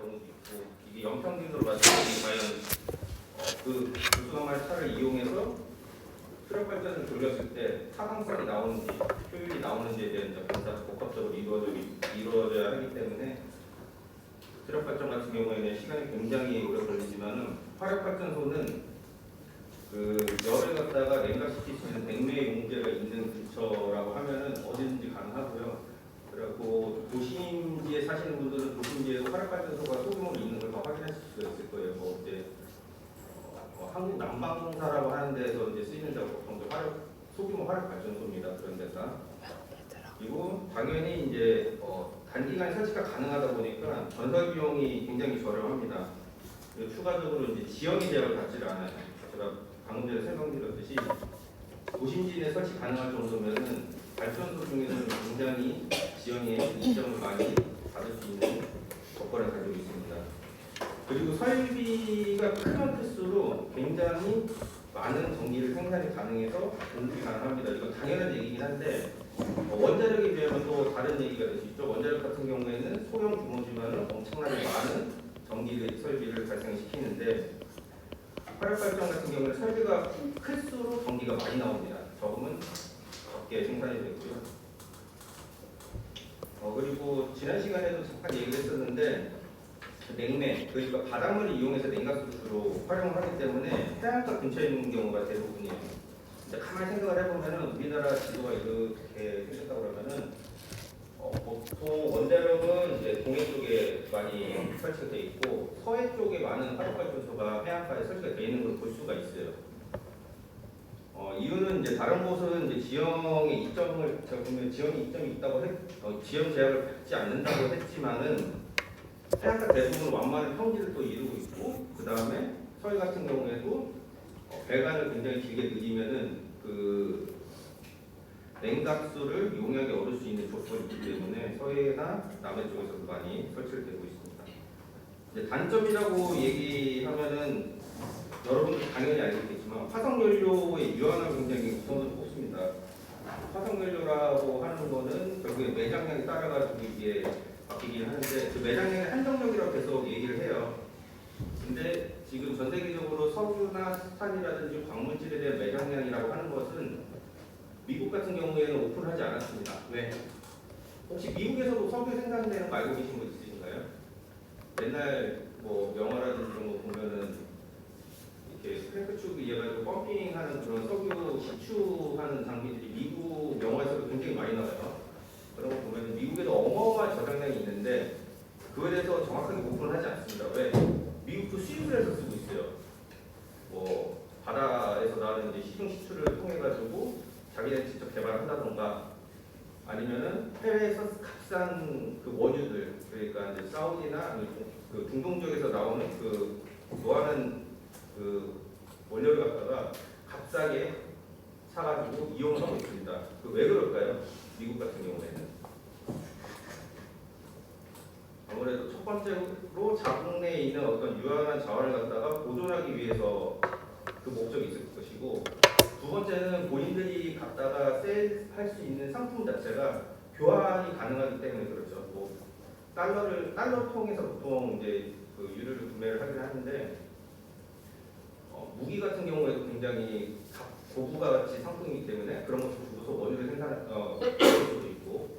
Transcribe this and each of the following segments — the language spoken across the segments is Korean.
경우도 있고 이게 연평균으로 봤을 때 과연 그 수소나말 차를 이용해서 수력 발전을 돌렸을 때 타당성이 나오는지 효율이 나오는지에 대한 검사가 복합적으로 이루어져야 하기 때문에 수력 발전 같은 경우에는 시간이 굉장히 오래 걸리지만은 화력 발전소는 그 열을 갖다가 냉각시킬 수 있는 백매 용제가 있는 근처라고 하면은 어디든지 가능하고요. 그리고 도심지에 사시는 분들은 도심지에도 화력 발전소가 소규모로 있는 걸 더 확인하실 수가 있을 거예요. 뭐 이제 한국 난방공사라고 하는 데서 이제 쓰이는 데가 보통 소규모 화력 발전소입니다. 그런 데가. 그리고 당연히 이제 단기간 설치가 가능하다 보니까 건설 비용이 굉장히 저렴합니다. 그리고 추가적으로 이제 지형이 제약을 받지를 않아요. 제가 방금 전에 설명드렸듯이 도심지에 설치 가능할 정도면은 발전소 중에서는 굉장히 지형에 이점을 많이 받을 수 있는 조건을 가지고 있습니다. 그리고 설비가 크면 클수록 굉장히 많은 전기를 생산이 가능해서 공급이 가능합니다. 이건 당연한 얘기긴 한데 원자력에 비하면 또 다른 얘기가 될 수 있죠. 원자력 같은 경우에는 소형 규모지만 엄청나게 많은 전기 설비를 발생시키는데 화력 발전 같은 경우는 설비가 클수록 전기가 많이 나옵니다. 적으면 적게 생산이 되고요. 그리고 지난 시간에도 잠깐 얘기를 했었는데 냉매, 그러니까 바닷물을 이용해서 냉각수를 주로 활용을 하기 때문에 해안가 근처에 있는 경우가 대부분이에요. 근데 가만히 생각을 해보면은 우리나라 지도가 이렇게 생겼다고 그러면은 보통 원자력은 이제 동해 쪽에 많이 설치가 돼 있고 서해 쪽에 많은 화력발전소가 해안가에 설치가 돼 있는 걸 볼 수가 있어요. 이유는 이제 다른 곳은 이제 지형의 이점을 제가 보면 지형의 이점이 있다고 지형 제약을 받지 않는다고 했지만은 해안가 대부분 완만한 평지를 또 이루고 있고 그 다음에 서해 같은 경우에도 배관을 굉장히 길게 늘리면은 그 냉각수를 용이하게 얻을 수 있는 조건이 있기 때문에 서해나 남해 쪽에서도 많이 설치를 되고 있습니다. 이제 단점이라고 얘기하면은 여러분들 당연히 알겠지만 화석연료의 유한을 굉장히 우선으로 꼽습니다. 화석연료라고 하는 거는 결국에 매장량에 따라가지고 이게 바뀌긴 하는데 그 매장량의 한정력이라고 계속 얘기를 해요. 근데 지금 전 세계적으로 석유나 스탄이라든지 광물질에 대한 매장량이라고 하는 것은 미국 같은 경우에는 오픈하지 않았습니다. 왜? 혹시 미국에서도 석유 생산되는 거 알고 계신 분 있으신가요? 옛날 뭐 영화라든지 이런 거 보면은 이렇게 스크래프축 이어가지고 펌핑하는 그런 석유 시추하는 장비들이 미국 영화에서도 굉장히 많이 나와요. 그런 거 보면 미국에도 어마어마한 저장량이 있는데 그거에 대해서 정확하게 오픈을 하지 않습니다. 왜? 미국도 수입을 해서 쓰고 있어요. 뭐 바다에서 나는 이제 시중 시추를 통해 가지고 자기네 직접 개발한다던가 아니면은 해외에서 값싼 그 원유들 그러니까 이제 사우디나 그 중동 지역에서 나오는 그 좋아하는 그 원료를 갖다가 값싸게 사가지고 이용을 하고 있습니다. 그 왜 그럴까요? 미국 같은 경우에는 아무래도 첫 번째로 자국 내에 있는 어떤 유한한 자원을 갖다가 보존하기 위해서 그 목적이 있을 것이고 두 번째는 본인들이 갖다가 셀할 수 있는 상품 자체가 교환이 가능하기 때문에 그렇죠. 뭐 달러 통해서 보통 이제 그 유류를 구매를 하긴 하는데 무기 같은 경우에도 굉장히 고부가 가치 상품이기 때문에 그런 것도 주고서 원유를 생산할 수도 있고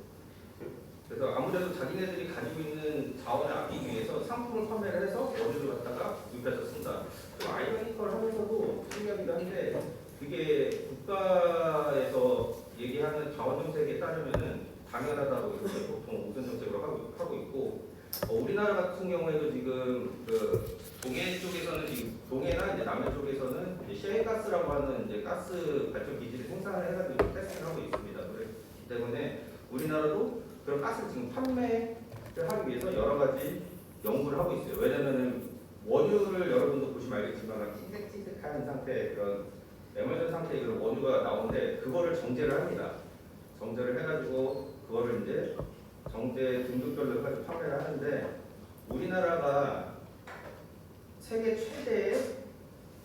그래서 아무래도 자기네들이 가지고 있는 자원을 아끼기 위해서 상품을 판매를 해서 원유를 갖다가 구입해서 쓴다. 좀 아이러니컬 하면서도 신기하기도 한데 그게 국가에서 얘기하는 자원 정책에 따르면은 당연하다고 이렇게 보통 우선 정책으로 하고 있고 우리나라 같은 경우에도 지금 그 동해 쪽에서는 지금 동해나 이제 남해 쪽에서는 이제 셰일가스라고 하는 이제 가스 발전 기지를 생산을 해가지고 테스트를 하고 있습니다. 그렇기 때문에 우리나라도 그런 가스를 지금 판매를 하기 위해서 여러 가지 연구를 하고 있어요. 왜냐면은 원유를 여러분도 보시면 알겠지만 찐득찐득한 상태 그런 메멀전 상태의 그런 원유가 나오는데 그거를 정제를 합니다. 정제를 해가지고 그거를 이제 정제 등급별로 해가지고 판매를 하는데 우리나라가 세계 최대의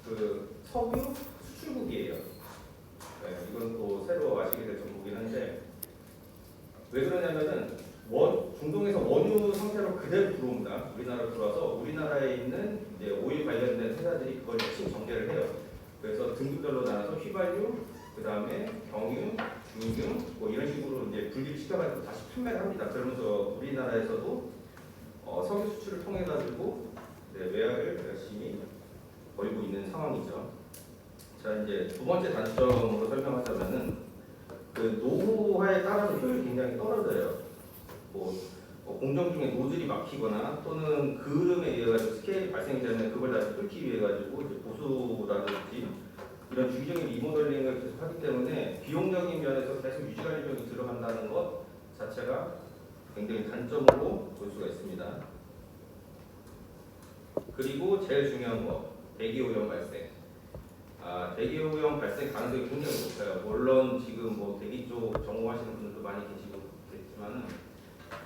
그 석유 수출국이에요. 네, 이건 또 새로 아시게 될 정보긴 한데 왜 그러냐면은 중동에서 원유 상태로 그대로 들어옵니다. 우리나라로 들어와서 우리나라에 있는 이제 오일 관련된 회사들이 그걸 핵심 정제를 해요. 그래서 등급별로 나눠서 휘발유, 그 다음에 경유, 중유 뭐 이런 식으로 이제 분리를 시켜가지고 다시 판매를 합니다. 그러면서 우리나라에서도 석유 수출을 통해 가지고 외화를 열심히 벌고 있는 상황이죠. 자, 이제 두 번째 단점으로 설명하자면은 그 노후화에 따라서 효율이 굉장히 떨어져요. 뭐 공정 중에 노즐이 막히거나 또는 그을음에 의해 가지고 스케일이 발생이 되면 그걸 다시 뚫기 위해 가지고 이제 보수라든지 이런 주기적인 리모델링을 계속 하기 때문에 비용적인 면에서 계속 유지관리 비용이 들어간다는 것 자체가 굉장히 단점으로 볼 수가 있습니다. 그리고 제일 중요한 거, 대기오염 발생. 대기오염 발생 가능성이 굉장히 높아요. 물론 지금 뭐 대기 쪽 전공하시는 분들도 많이 계시고 있겠지만은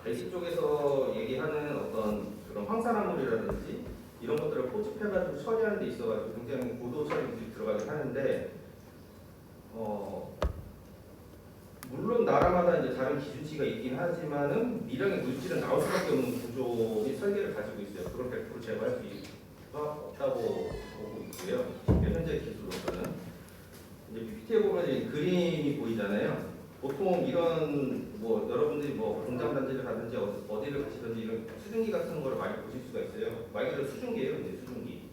대기 쪽에서 얘기하는 어떤 그런 황산화물이라든지 이런 것들을 포집해가지고 처리하는 데 있어가지고 굉장히 고도 처리 기술이 들어가긴 하는데 물론 나라마다 이제 다른 기준치가 있긴 하지만은 미량의 물질은 나올 수밖에 없는 구조의 설계를 가지고 있어요. 그걸 100% 제거할 수가 없다고 보고 있고요. 현재 기술로서는 이제 PPT에 보면 이제 그림이 보이잖아요. 보통 이런 뭐 여러분들이 뭐 공장 단지를 가든지 어디를 가시든지 이런 수증기 같은 거를 많이 보실 수가 있어요. 말 그대로 수증기예요, 이제 수증기.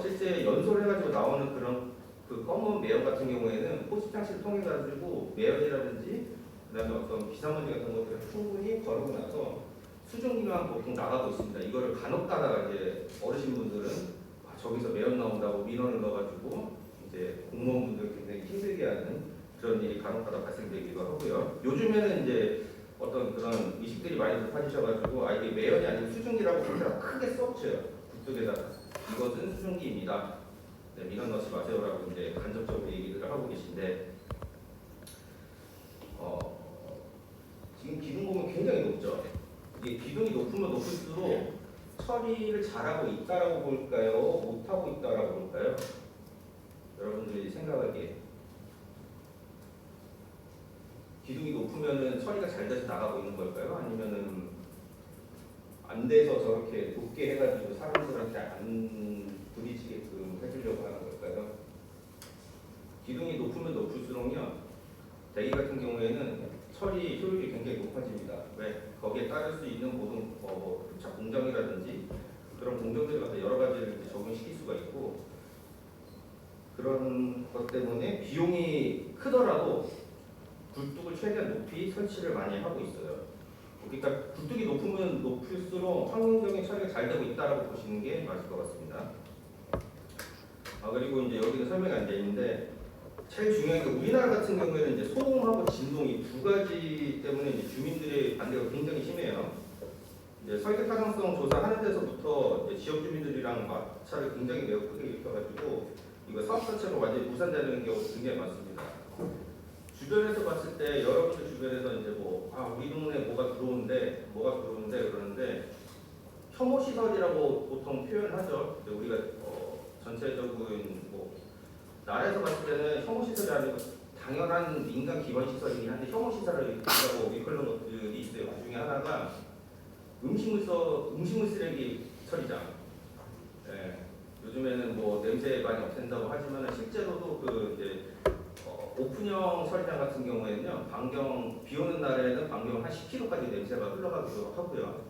실제 연소를 해가지고 나오는 그런 그 검은 매연 같은 경우에는 포집 장치를 통해 가지고 매연이라든지 그다음에 어떤 비상먼지 같은 것들을 충분히 거르고 나서 수증기만 보통 나가고 있습니다. 이거를 간혹 가다가 이제 어르신분들은 저기서 매연 나온다고 민원을 넣어가지고 이제 공무원분들 굉장히 힘들게 하는 그런 일이 간혹가다 발생되기도 하고요. 요즘에는 이제 어떤 그런 의식들이 많이 높아지셔가지고 이게 매연이 아니고 수증기라고 거기다 크게 써붙여요. 굴뚝에다가 이것은 수증기입니다. 네, 민원 넣지 마세요라고 이제 간접적으로 얘기를 하고 계신데 지금 기둥 보면 굉장히 높죠. 이게 기둥이 높으면 높을수록 처리를 잘하고 있다라고 볼까요? 못하고 있다라고 볼까요? 여러분들이 생각하기에 기둥이 높으면은 처리가 잘 돼서 나가고 있는 걸까요? 아니면은 안 돼서 저렇게 높게 해가지고 사람들한테 안 부딪히게끔 해주려고 하는 걸까요? 기둥이 높으면 높을수록요, 대기 같은 경우에는 처리 효율이 굉장히 높아집니다. 왜? 거기에 따를 수 있는 모든 공정이라든지 그런 공정들을 갖다 여러 가지를 적용시킬 수가 있고 그런 것 때문에 비용이 크더라도 굴뚝을 최대한 높이 설치를 많이 하고 있어요. 그러니까 굴뚝이 높으면 높을수록 환경적인 처리가 잘 되고 있다라고 보시는 게 맞을 것 같습니다. 그리고 이제 여기는 설명이 안 돼 있는데 제일 중요한 게 우리나라 같은 경우에는 이제 소음하고 진동 이 두 가지 때문에 이제 주민들의 반대가 굉장히 심해요. 이제 설계 타당성 조사하는 데서부터 이제 지역 주민들이랑 마찰을 굉장히 매우 크게 일으켜가지고 이거 사업 자체가 완전히 무산되는 경우가 굉장히 많습니다. 주변에서 봤을 때 여러분들 주변에서 이제 우리 동네 뭐가 들어오는데 그러는데 혐오 시설이라고 보통 표현을 하죠. 우리가 전체적인 나라에서 봤을 때는 혐오 시설이 아니고 당연한 민간 기반 시설이긴 한데 혐오 시설이라고 일컬는 것들이 있어요. 그 중에 하나가 음식물 쓰레기 처리장. 예, 요즘에는 냄새 많이 없앤다고 하지만 실제로도 이제 오픈형 처리장 같은 경우에는요, 비 오는 날에는 반경 한 10km까지 냄새가 흘러가기도 하고요.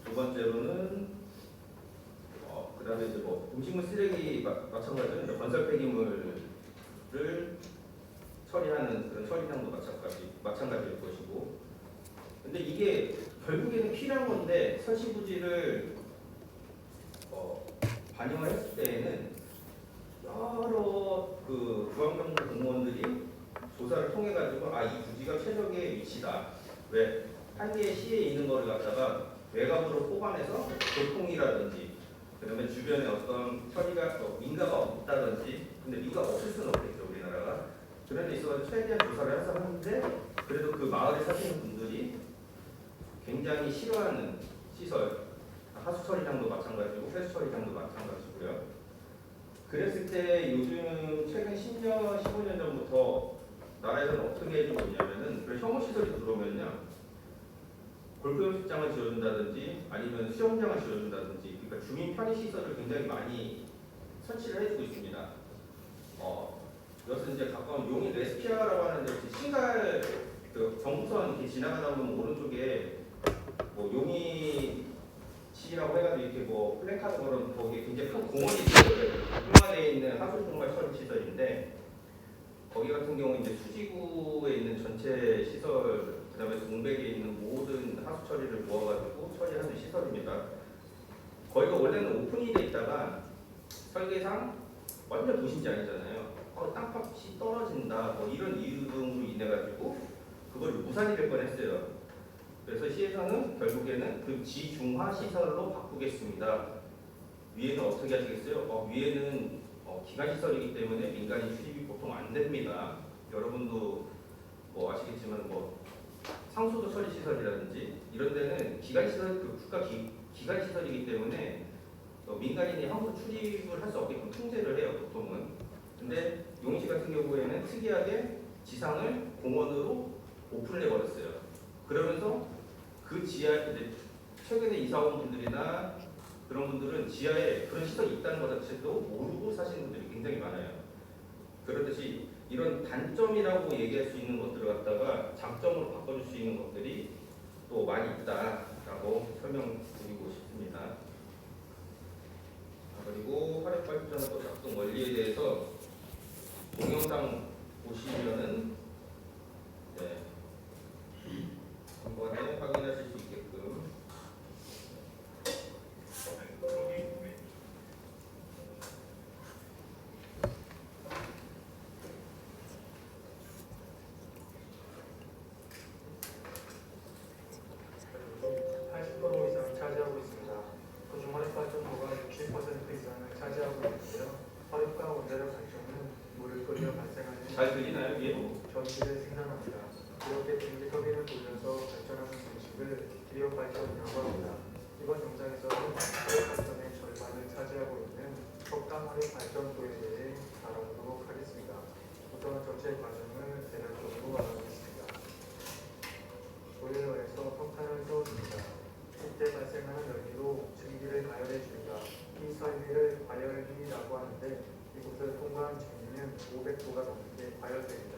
두 번째로는 그다음에 이제 음식물 쓰레기 마찬가지로 건설 폐기물을 처리하는 그런 처리장도 마찬가지일 것이고. 근데 이게 결국에는 필요한 건데 설치부지를 반영을 했을 때에는 여러 중앙정부 공무원들이 조사를 통해 가지고 이 부지가 최적의 위치다. 왜? 한 개의 시에 있는 거를 갖다가 외곽으로 뽑아내서 교통이라든지 그다음에 주변에 어떤 처리가 민가가 없다든지, 근데 민가가 없을 수는 없겠죠 우리나라가. 그런 데 있어서 최대한 조사를 해서 하는데 그래도 그 마을에 사시는 분들이 굉장히 싫어하는 시설, 하수 처리장도 마찬가지고 폐수 처리장도 마찬가지고요. 그랬을 때 요즘 최근 10년, 15년 전부터 나라에서는 어떻게 해주고 있냐면은 혐오 시설이 들어오면요, 골프연습장을 지어준다든지 아니면 수영장을 지어준다든지, 그러니까 주민 편의 시설을 굉장히 많이 설치를 해주고 있습니다. 이것은 이제 가까운 용인 레스피아라고 하는데, 혹시 신갈 그 경부선 이렇게 지나가다 보면 오른쪽에 뭐 용인시라고 해가지고 이렇게 뭐 플래카드 걸은 거기에 굉장히 큰 공원이 있어요. 흉화되어 있는 하수종말 처리 시설인데, 거기 같은 경우 이제 수지구에 있는 전체 시설, 그다음에 동백에 있는 모든 하수 처리를 모아가지고 처리하는 시설입니다. 거기가 원래는 오픈이 돼 있다가 설계상 완전 도심지 아니잖아요. 땅값이 떨어진다, 뭐 이런 이유 등으로 인해 가지고 그걸 무산이 될 뻔했어요. 그래서 시에서는 결국에는 그 지중화 시설로 바꾸겠습니다. 위에는 어떻게 하시겠어요? 위에는 기관 시설이기 때문에 민간인 출입이 보통 안 됩니다. 여러분도 뭐 아시겠지만 뭐 상수도 처리 시설이라든지 이런 데는 기관 시설, 그 국가 기관 시설이기 때문에 민간인이 함부로 출입을 할 수 없게끔 통제를 해요, 보통은. 근데 용인시 같은 경우에는 특이하게 지상을 공원으로 오픈을 해버렸어요. 그러면서 그 지하에 이제 최근에 이사 온 분들이나 그런 분들은 지하에 그런 시설이 있다는 것 자체도 모르고 사시는 분들이 굉장히 많아요. 그렇듯이 이런 단점이라고 얘기할 수 있는 것들을 갖다가 장점으로 바꿔줄 수 있는 것들이 또 많이 있다라고 설명드리고 싶습니다. 그리고 화력발전소 작동 원리에 대해서 동영상 보시면은 한번에 확인하실 수 있게끔. 잘 들리나요? 예. 전기를 생산합니다. 이렇게 전기 터빈을 돌려서 발전하는 방식을 기력 발전이라고 합니다. 이번 영상에서는 화력 발전의 절반을 차지하고 있는 석탄 화력 발전소에 대해 알아보도록 하겠습니다. 우선 전체 과정을 대략적으로 알아보겠습니다. 보일러에서 석탄을 채워줍니다. 이때 발생하는 열기로 증기를 가열해 줍니다. 이 설비를 과열기라고 하는데, 이곳을 통과한 증기는 500도가 넘게 과열됩니다.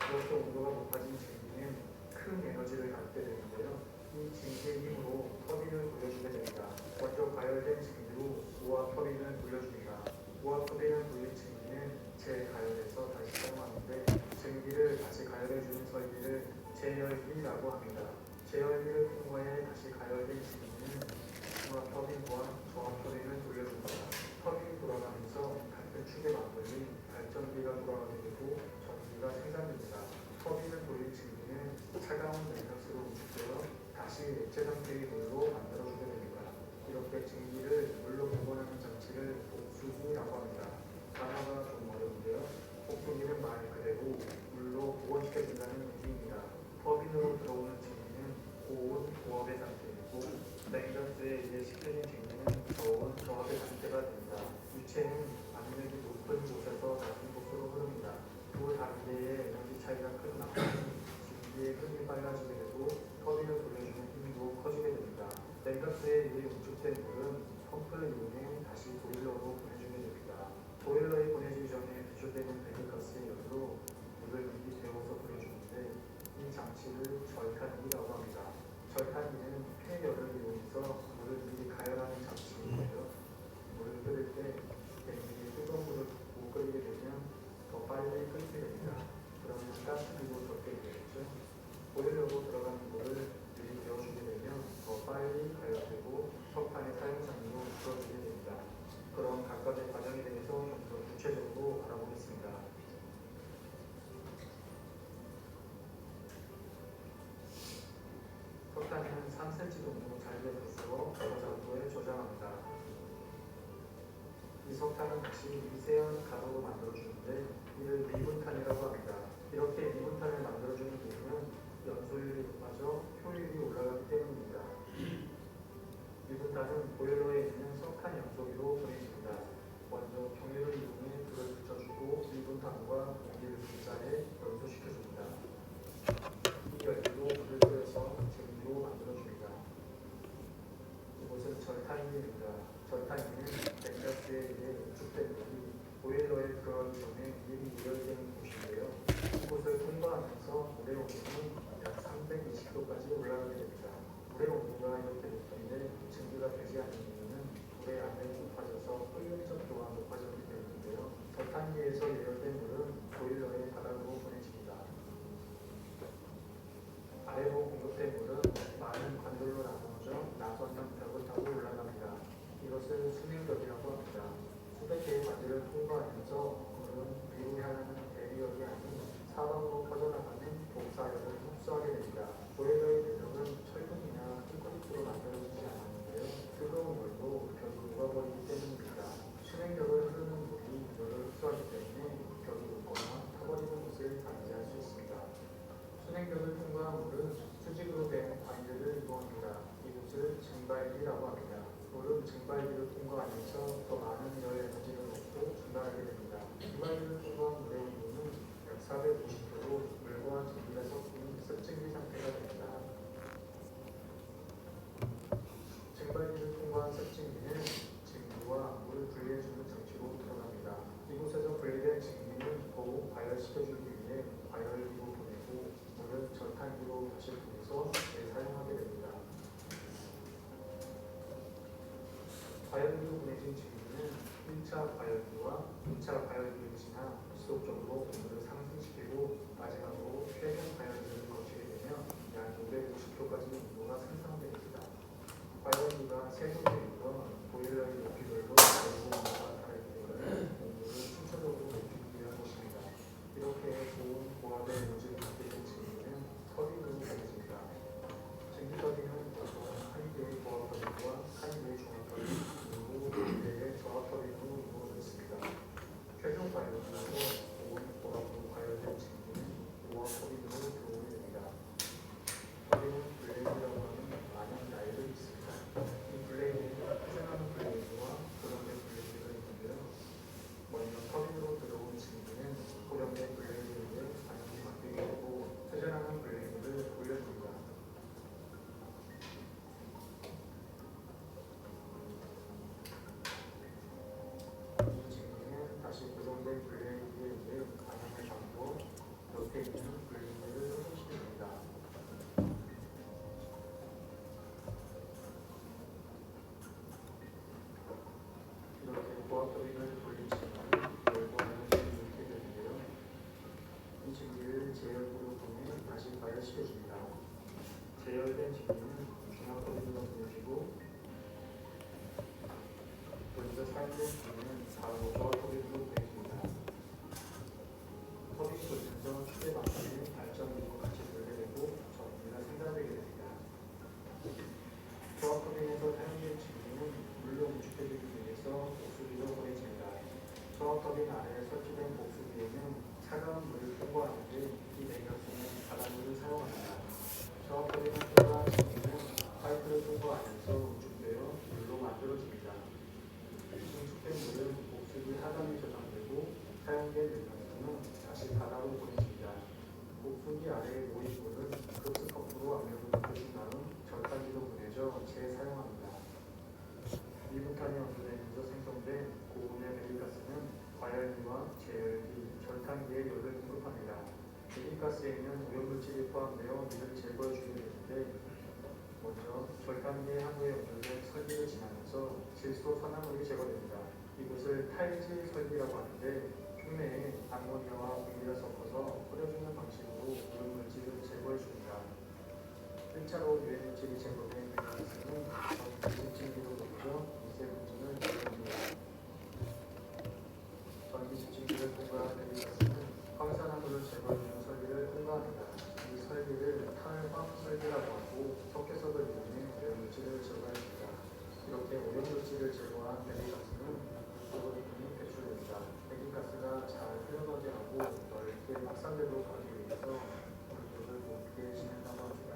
이렇게 온도가 높아진 증기는 큰 에너지를 갖게 되는데요. 이 증기의 힘으로 터빈을 돌려주게 됩니다. 먼저 과열된 증기로 우압 터빈을 돌려줍니다. 우압 터빈을 돌린 증기는 재가열해서 다시 사용하는데, 증기를 다시 가열해주는 설비를 재열기라고 합니다. 재열기를 통과해 다시 가열된 증기는 중압 터빈과 저압 터빈을 돌려줍니다. 터빈이 돌아가면서 같은 축에 맞물린 발전기가 돌아가게 되고 전기가 생산됩니다. 터빈을 돌린 증기는 차가운 냉각수로 응축되어 다시 액체 상태의 물로 만들어주게 됩니다. 이렇게 증기를 물로 복원하는 장치를 복수기라고 합니다. 단어가 좀 어려운데요. 복수기는 말 그대로 물로 복원시켜준다는 의미입니다. 터빈으로 들어오는 증기는 고온 고압의 상태이고, 냉각수에 의해 식혀진 증기는 저온 저압의 상태가 됩니다. 유체는 압력이 높은 곳에서 낮은 곳으로 흐릅니다. 두 단계의 에너지 차이가 큰 나머지 증기의 끈이 빨라지게 되고 터빈을 돌려주는 힘도 커지게 됩니다. 냉각수에 의해 응축된 물은 펌프를 이용해 다시 보일러로 보내주게 됩니다. 보일러에 보내지기 전에 배출되는 배기가스의 열로 물을 미리 데워서 돌려주는데, 이 장치를 절탄기라고 합니다. 절탄기는 폐열을 이용해서 물을 미리 가열하는 장치인데요. 물을 끓일 때 냄비에 뜨거운 물을 붓고 끓이게 되면 더 빨리 끓게 됩니다. 그러면 가스비도 적게 되겠죠. 보일러로 들어가는 물을 미리 데워주게 되면 더 빨리 가열되고 석탄의 사용량도 줄어들게 됩니다. 그럼 각각의 과정에 대해서 좀 더 구체적으로 알아보겠습니다. 석탄은 3cm 정도 잘게 부수어 저장고에 저장합니다. 이 석탄은 다시 미세한 가루로 만들어주는데, 이를 미분탄이라고 합니다. 이렇게 미분탄을 만들어주는 이유는 연소율이 높아져 효율이 올라가기 때문입니다. 미분탄은 보일러에 있는 석탄 연소기로 보내집니다. 먼저 경유를 이용해 불을 붙여주고 미분탄과 공기를 분사해 연소시켜줍니다. 이 열기로 물을 끓여서 증기로 만들어줍니다. 전탄기입니다. 전탄기는 냉각수에 의해 우측된 물이 보일러에 들어가기 전에 미리 예열되는 곳인데요. 이곳을 통과하면서 물의 온도는 약 320도까지 올라가게 됩니다. 물의 온도가 이렇게 높은데 증기가 되지 않는 이유는 물의 압력이 높아져서 끓는 또한 높아졌기 때문인데요. 전탄기에서 예열된 물은 보일러의 바닥으로 보내집니다. 아래로 공급된 물은 많은 관절로 나누어져 나선형 벽을 타고 올라갑니다. 이것을 수냉벽이라고 합니다. 수백 개의 관절을 통과하면서 물은 위로 향하는 대리역이 아닌 사방으로 퍼져나가는 복사역을 흡수하게 됩니다. 보일러의 내력은 철근이나 콘크리트로 만들어지지 않았는데요. 뜨거운 물도 벽이 녹아버리기 때문입니다. 수냉벽을 흐르는 물이 물을 흡수하기 때문에 벽이 녹거나 타버리는 것을 방지할 수 있습니다. 수냉벽을 통과한 물은 수직으로 된 관절을 이용합니다. 이곳을 증발기라고 합니다. 물은 증발기를 통과하면서 더 많은 열 에너지를 얻고 증발하게 됩니다. 증발기를 통과한 물의 온도는 약 450도로 물과 증기가 섞인 습증기 상태가 됩니다. 증발기를 통과한 습증기는 증기와 물을 분리해주는 장치로 들어갑니다. 이곳에서 분리된 증기는 더욱 과열시켜주기 위해 과열기로 보내고 물은 전탄기로 다시 분해서 재사용하게 됩니다. 과열기로 보내진 증기는 1차 과열기와 2차 과열기를 지나 지속적으로 온도를 상승시키고 마지막으로 최종 과열기를 거치게 되면 약 550도까지 온도가 상승하게 됩니다. 과열기가 세 군데 있어 보일러의 높이별로 온도 온도가 다르기 때문에 온도를 순차적으로 높이기 위한 것입니다. 이렇게 좋은 고압의 에너지를 갖게 된 증기는 터빈으로 보내집니다. 증기 터빈은 보통 한 개의 고압 터빈과 한 개의 종합 터빈, 그리고 두 개의 저압 터빈으로 이루어져 있습니다. 최종 과열기에서 고온 고압으로 과열된 증기는 고압 터빈으로 들어오게 됩니다. 터빈은 블레이드라고 하는 많은 라인이 있습니다. 이 블레이드는 회전하는 블레이드와 고정된 블레이드가 있는데요. 먼저 터빈으로 들어온 증기는 고정된 블레이드에 의해 반응이 바뀌게 되고 회전하는 블레이드를 돌려줍니다. 이 증기는 다시 고정된 블레이드에 의해 반응을 받고 옆에 있는 블레이드를 회전시킵니다. 이렇게 고압 터빈을 돌린 증기는 열과 에너지를 잃게 되는데요. 이 증기를 제열기로 보내 다시 과열시켜줍니다. 제열된 증기는 중압 터빈으로 보내지고 먼저 사용된 증기는 바로 저압 터빈으로 보내집니다. 터빈이 돌면서 추계 방식이 발전기로 같이 돌게 되고 전기가 생산되게 됩니다. 저압 터빈에서 사용된 증기는 물로 응축해주기 위해서 복수기로 보내집니다. 저압 터빈 아래에 설치된 복수기에는 차가운 물을 통과하는데 이 냉각수는 바닷물을 사용합니다. 저압 터빈을 통과한 증기는 파이프를 통과하면서 응축되어 물로 만들어집니다. 응축된 물은 복수기 하단에 저장되고 사용된 냉각수는 다시 바다로 보내집니다. 복수기 아래에 모인 물은 급스컵으로 압력을 높여준 다음 전탄기로 보내져 재사용합니다. 미부탄이 원소되면서 생성된 고온의 배기가스는 과열기와 제열기, 전탄기에 열을 공급합니다. 배기가스에는 오염물질이 포함되어 이를 제거해주게 되는데 먼저 절단기의 항구에 연결된 설비를 지나면서 질소 산화물이 제거됩니다. 이것을 탈질 설비라고 하는데 흉내에 암모니아와 분리를 섞어서 뿌려주는 방식으로 오염물질을 제거해줍니다. 1차로 유해물질이 제거된 배기가스는 전기집진기로 넘겨 미세분진을 제거합니다. 전기집진기를 통과한 배기가스는 황산화물을 제거해주는 설비를 통과합니다. 이 설비를 탈황 설비라고 하고 석회석을 이용해 오염물질을 제거합니다. 이렇게 오염물질을 제거한 배기가스는 물속으로 배출됩니다. 배기가스가 잘 흘러가게 하고 넓게 확산되도록 하기 위해서 물속을 높게 진행하고 합니다.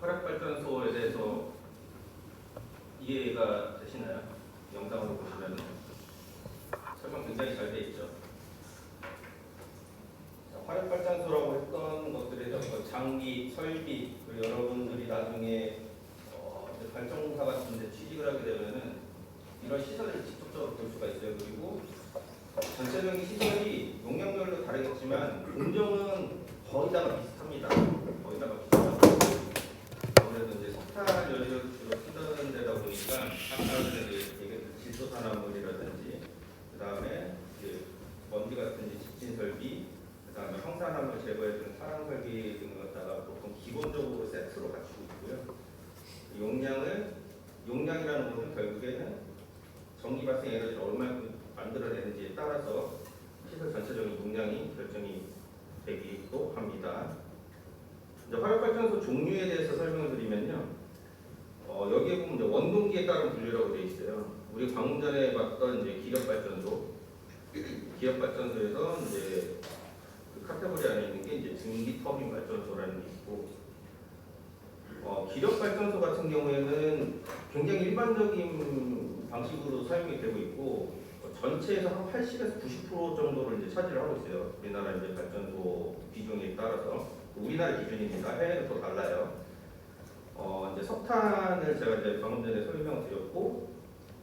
화력발전소에 대해서 이해가 되시나요? 영상으로 보시면 설명 굉장히 잘 돼 있죠. 화력발전소라고 했던 장비, 설비, 그리고 여러분들이 나중에 이제 발전공사 같은 데 취직을 하게 되면은 이런 시설을 직접적으로 볼 수가 있어요. 그리고 전체적인 시설이 용량별로 다르겠지만 공정은 거의 다가 비슷합니다. 거의 다가 비슷하고 아무래도 이제 석탄 연료를 주로 쓰는 데다 보니까 아까 전에 얘기했던 질소산화물이라든지 그 다음에 먼지 같은 이제 집진 설비, 그 다음에 황산화물 제거해주는 사랑 설비 등을 갖다가 보통 기본적으로 세트로 갖추고 있고요. 용량이라는 것은 결국에는 전기 발생 에너지를 얼마만큼 만들어내는지에 따라서 시설 전체적인 용량이 결정이 되기도 합니다. 이제 화력발전소 종류에 대해서 설명을 드리면요. 여기에 보면 이제 원동기에 따른 분류라고 되어 있어요. 우리 방금 전에 봤던 이제 기력발전소에서 이제 그 카테고리 안에 있는 게 이제 증기 터빈 발전소라는 게 있고, 기력발전소 같은 경우에는 굉장히 일반적인 방식으로 사용이 되고 있고, 전체에서 한 80에서 90% 정도를 이제 차지를 하고 있어요. 우리나라 이제 발전소 비중에 따라서. 우리나라 기준입니다. 해외는 또 달라요. 이제 석탄을 제가 이제 방금 전에 설명을 드렸고,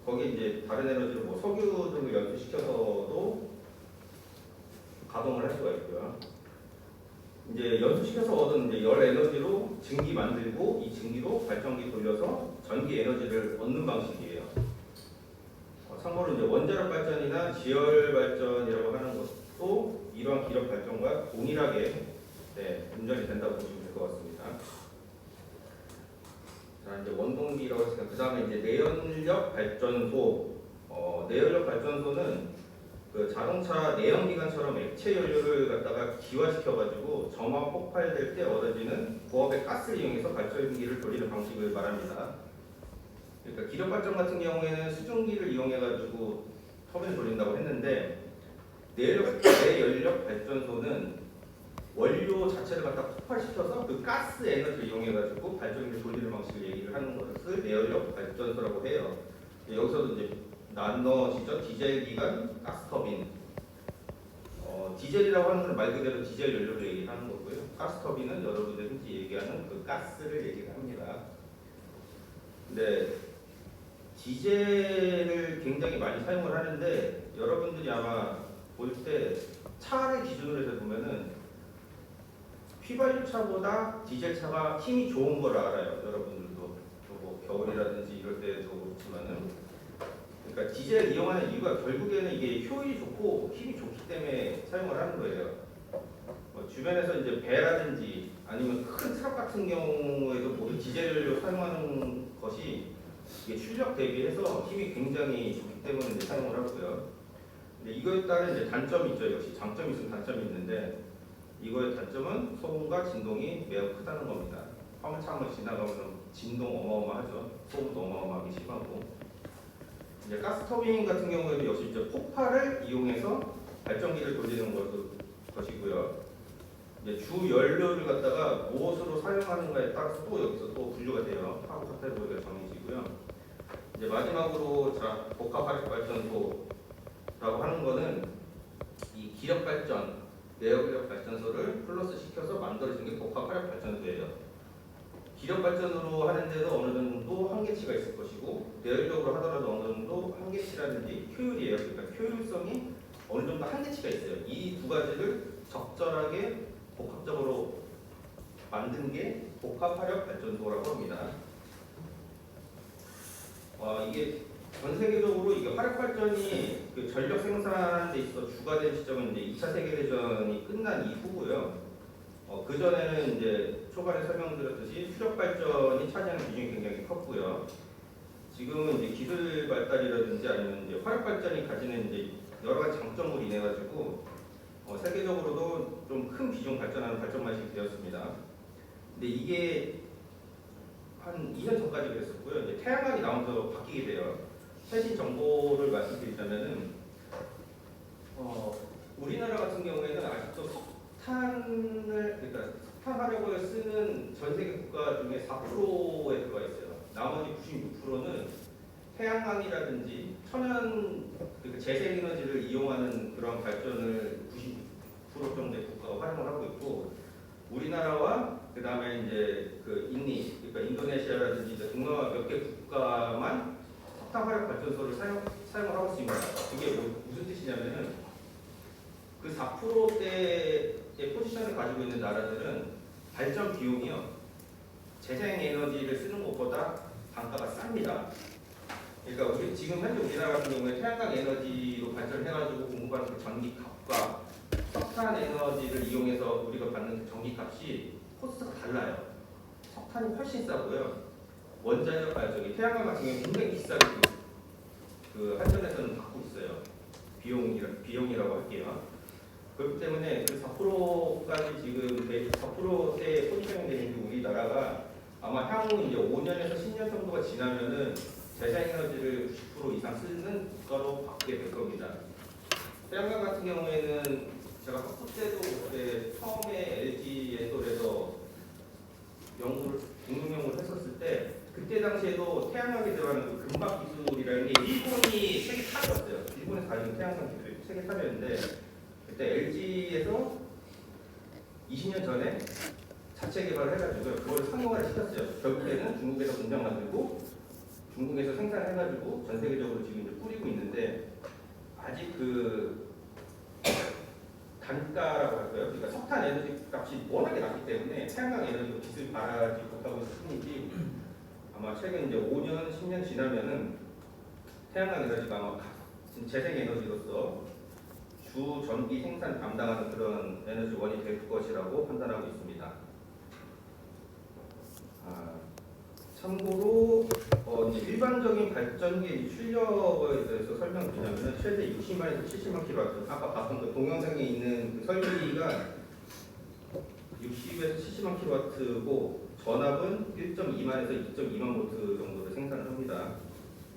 거기에 이제 다른 에너지로 뭐 석유 등을 연소시켜서도 가동을 할 수가 있고요. 이제 연소시켜서 얻은 이제 열 에너지로 증기 만들고 이 증기로 발전기 돌려서 전기 에너지를 얻는 방식이에요. 참고로 이제 원자력 발전이나 지열 발전이라고 하는 것도 이러한 기력 발전과 동일하게 운전이 된다고 보시면 될 것 같습니다. 자, 이제 원동기라고 했으니까 그 다음에 이제 내연력 발전소. 내연력 발전소는 그 자동차 내연기관처럼 액체 연료를 갖다가 기화시켜가지고 점화 폭발될 때 얻어지는 고압의 가스를 이용해서 발전기를 돌리는 방식을 말합니다. 그러니까 기력 발전 같은 경우에는 수증기를 이용해가지고 터빈을 돌린다고 했는데 내연력 발전소는 원료 자체를 갖다 폭발시켜서 그 가스 에너지를 이용해가지고 발전기를 돌리는 방식을 얘기를 하는 것을 내연력 발전소라고 해요. 여기서도 이제 나눠지죠. 디젤 기관, 가스 터빈. 디젤이라고 하는 건 말 그대로 디젤 연료를 얘기하는 거고요. 가스 터빈은 여러분들이 흔히 얘기하는 그 가스를 얘기를 합니다. 근데 디젤을 굉장히 많이 사용을 하는데 여러분들이 아마 볼 때 차를 기준으로 해서 보면은 휘발유차보다 디젤차가 힘이 좋은 걸 알아요. 여러분들도 뭐 겨울이라든지 이럴 때도 그렇지만은, 그러니까 디젤 이용하는 이유가 결국에는 이게 효율이 좋고 힘이 좋기 때문에 사용을 하는 거예요. 주변에서 이제 배라든지 아니면 큰 트럭 같은 경우에도 모두 디젤을 사용하는 것이 이게 출력 대비해서 힘이 굉장히 좋기 때문에 이제 사용을 하고요. 근데 이거에 따른 이제 단점이 있죠. 역시 장점이 있으면 단점이 있는데, 이거의 단점은 소음과 진동이 매우 크다는 겁니다. 화물차 한번 지나가면 진동 어마어마하죠. 소음도 어마어마하게 심하고. 이제 가스 터빈 같은 경우에도 역시 이제 폭발을 이용해서 발전기를 돌리는 것이고요. 이제 주 연료를 갖다가 무엇으로 사용하는가에 따라서 또 여기서 또 분류가 돼요. 하부 카테고리가 정해지고요. 이제 마지막으로 자 복합 화력 발전소라고 하는 거는 이 기력 발전, 내연기력 발전소를 플러스 시켜서 만들어진 게 복합 화력 발전소예요. 기력 발전으로 하는데도 어느 정도 한계치가 있을 것이고, 내연력으로 하더라도 어느 정도 한계치라든지 효율이에요. 그러니까 효율성이 어느 정도 한계치가 있어요. 이 두 가지를 적절하게 복합적으로 만든 게 복합 화력 발전소라고 합니다. 이게 전 세계적으로 이게 화력 발전이 그 전력 생산에 있어 주가 된 시점은 이제 2차 세계대전이 끝난 이후고요. 그 전에는 이제 초반에 설명드렸듯이 수력 발전이 차지하는 비중이 굉장히 컸고요. 지금은 이제 기술 발달이라든지 아니면 이제 화력 발전이 가지는 이제 여러 가지 장점으로 인해 가지고 세계적으로도 좀 큰 비중 발전하는 발전 방식이 되었습니다. 근데 이게 한 2년 전까지 그랬었고요. 이제 태양광이 나오면서 바뀌게 돼요. 최신 정보를 말씀드리자면은 우리나라 같은 경우에는 아직도 그러니까 석탄 화력을 쓰는 전 세계 국가 중에 4%에 들어가 있어요. 나머지 96%는 태양광이라든지 천연 그러니까 재생에너지를 이용하는 그런 발전을 90% 정도의 국가가 활용을 하고 있고, 우리나라와 그 나라들은 발전 비용이요. 재생에너지를 쓰는 것보다 단가가 쌉니다. 그러니까 우리 지금 현재 우리나라 같은 경우에 태양광 에너지로 발전해가지고 공급하는 그 전기값과 석탄 에너지를 이용해서 우리가 받는 그 전기값이 코스트가 달라요. 석탄이 훨씬 싸고요. 원자력, 태양광 같은 경우는 굉장히 비싸게 그 한전에서는 받고 있어요. 비용이라고 할게요. 그렇기 때문에 그 4%까지 지금 4%대 포지션이 되는 우리나라가 아마 향후 이제 5년에서 10년 정도가 지나면은 재생에너지를 90% 이상 쓰는 국가로 바뀌게 될 겁니다. 태양광 같은 경우에는 제가 학부 때도 그때 처음에 LG 엔솔에서 공동 연구를 했었을 때 그때 당시에도 태양광에 들어가는 그 금박 기술이라는 게 일본이 세계 탑이었어요. 일본에서 가지고 태양광 기술이 세계 탑이었는데 그때 LG에서 20년 전에 자체 개발을 해가지고 그걸 상용화를 시켰어요. 결국에는 중국에서 공장 만들고 중국에서 생산해가지고 전 세계적으로 지금 이제 뿌리고 있는데 아직 그 단가라고 할까요? 그러니까 석탄 에너지 값이 워낙에 낮기 때문에 태양광 에너지 기술이 발화하지 못하고 있을 뿐이지 아마 최근 이제 5년, 10년 지나면은 태양광 에너지가 아마 재생 에너지로서 주 전기 생산 담당하는 그런 에너지원이 될 것이라고 판단하고 있습니다. 참고로 이제 일반적인 발전기 출력에 대해서 설명드리자면 최대 60만에서 70만 kW. 아까 봤던 그 동영상에 있는 그 설비가 60에서 70만 kW고 전압은 1.2만에서 2.2만 볼트 정도를 생산을 합니다.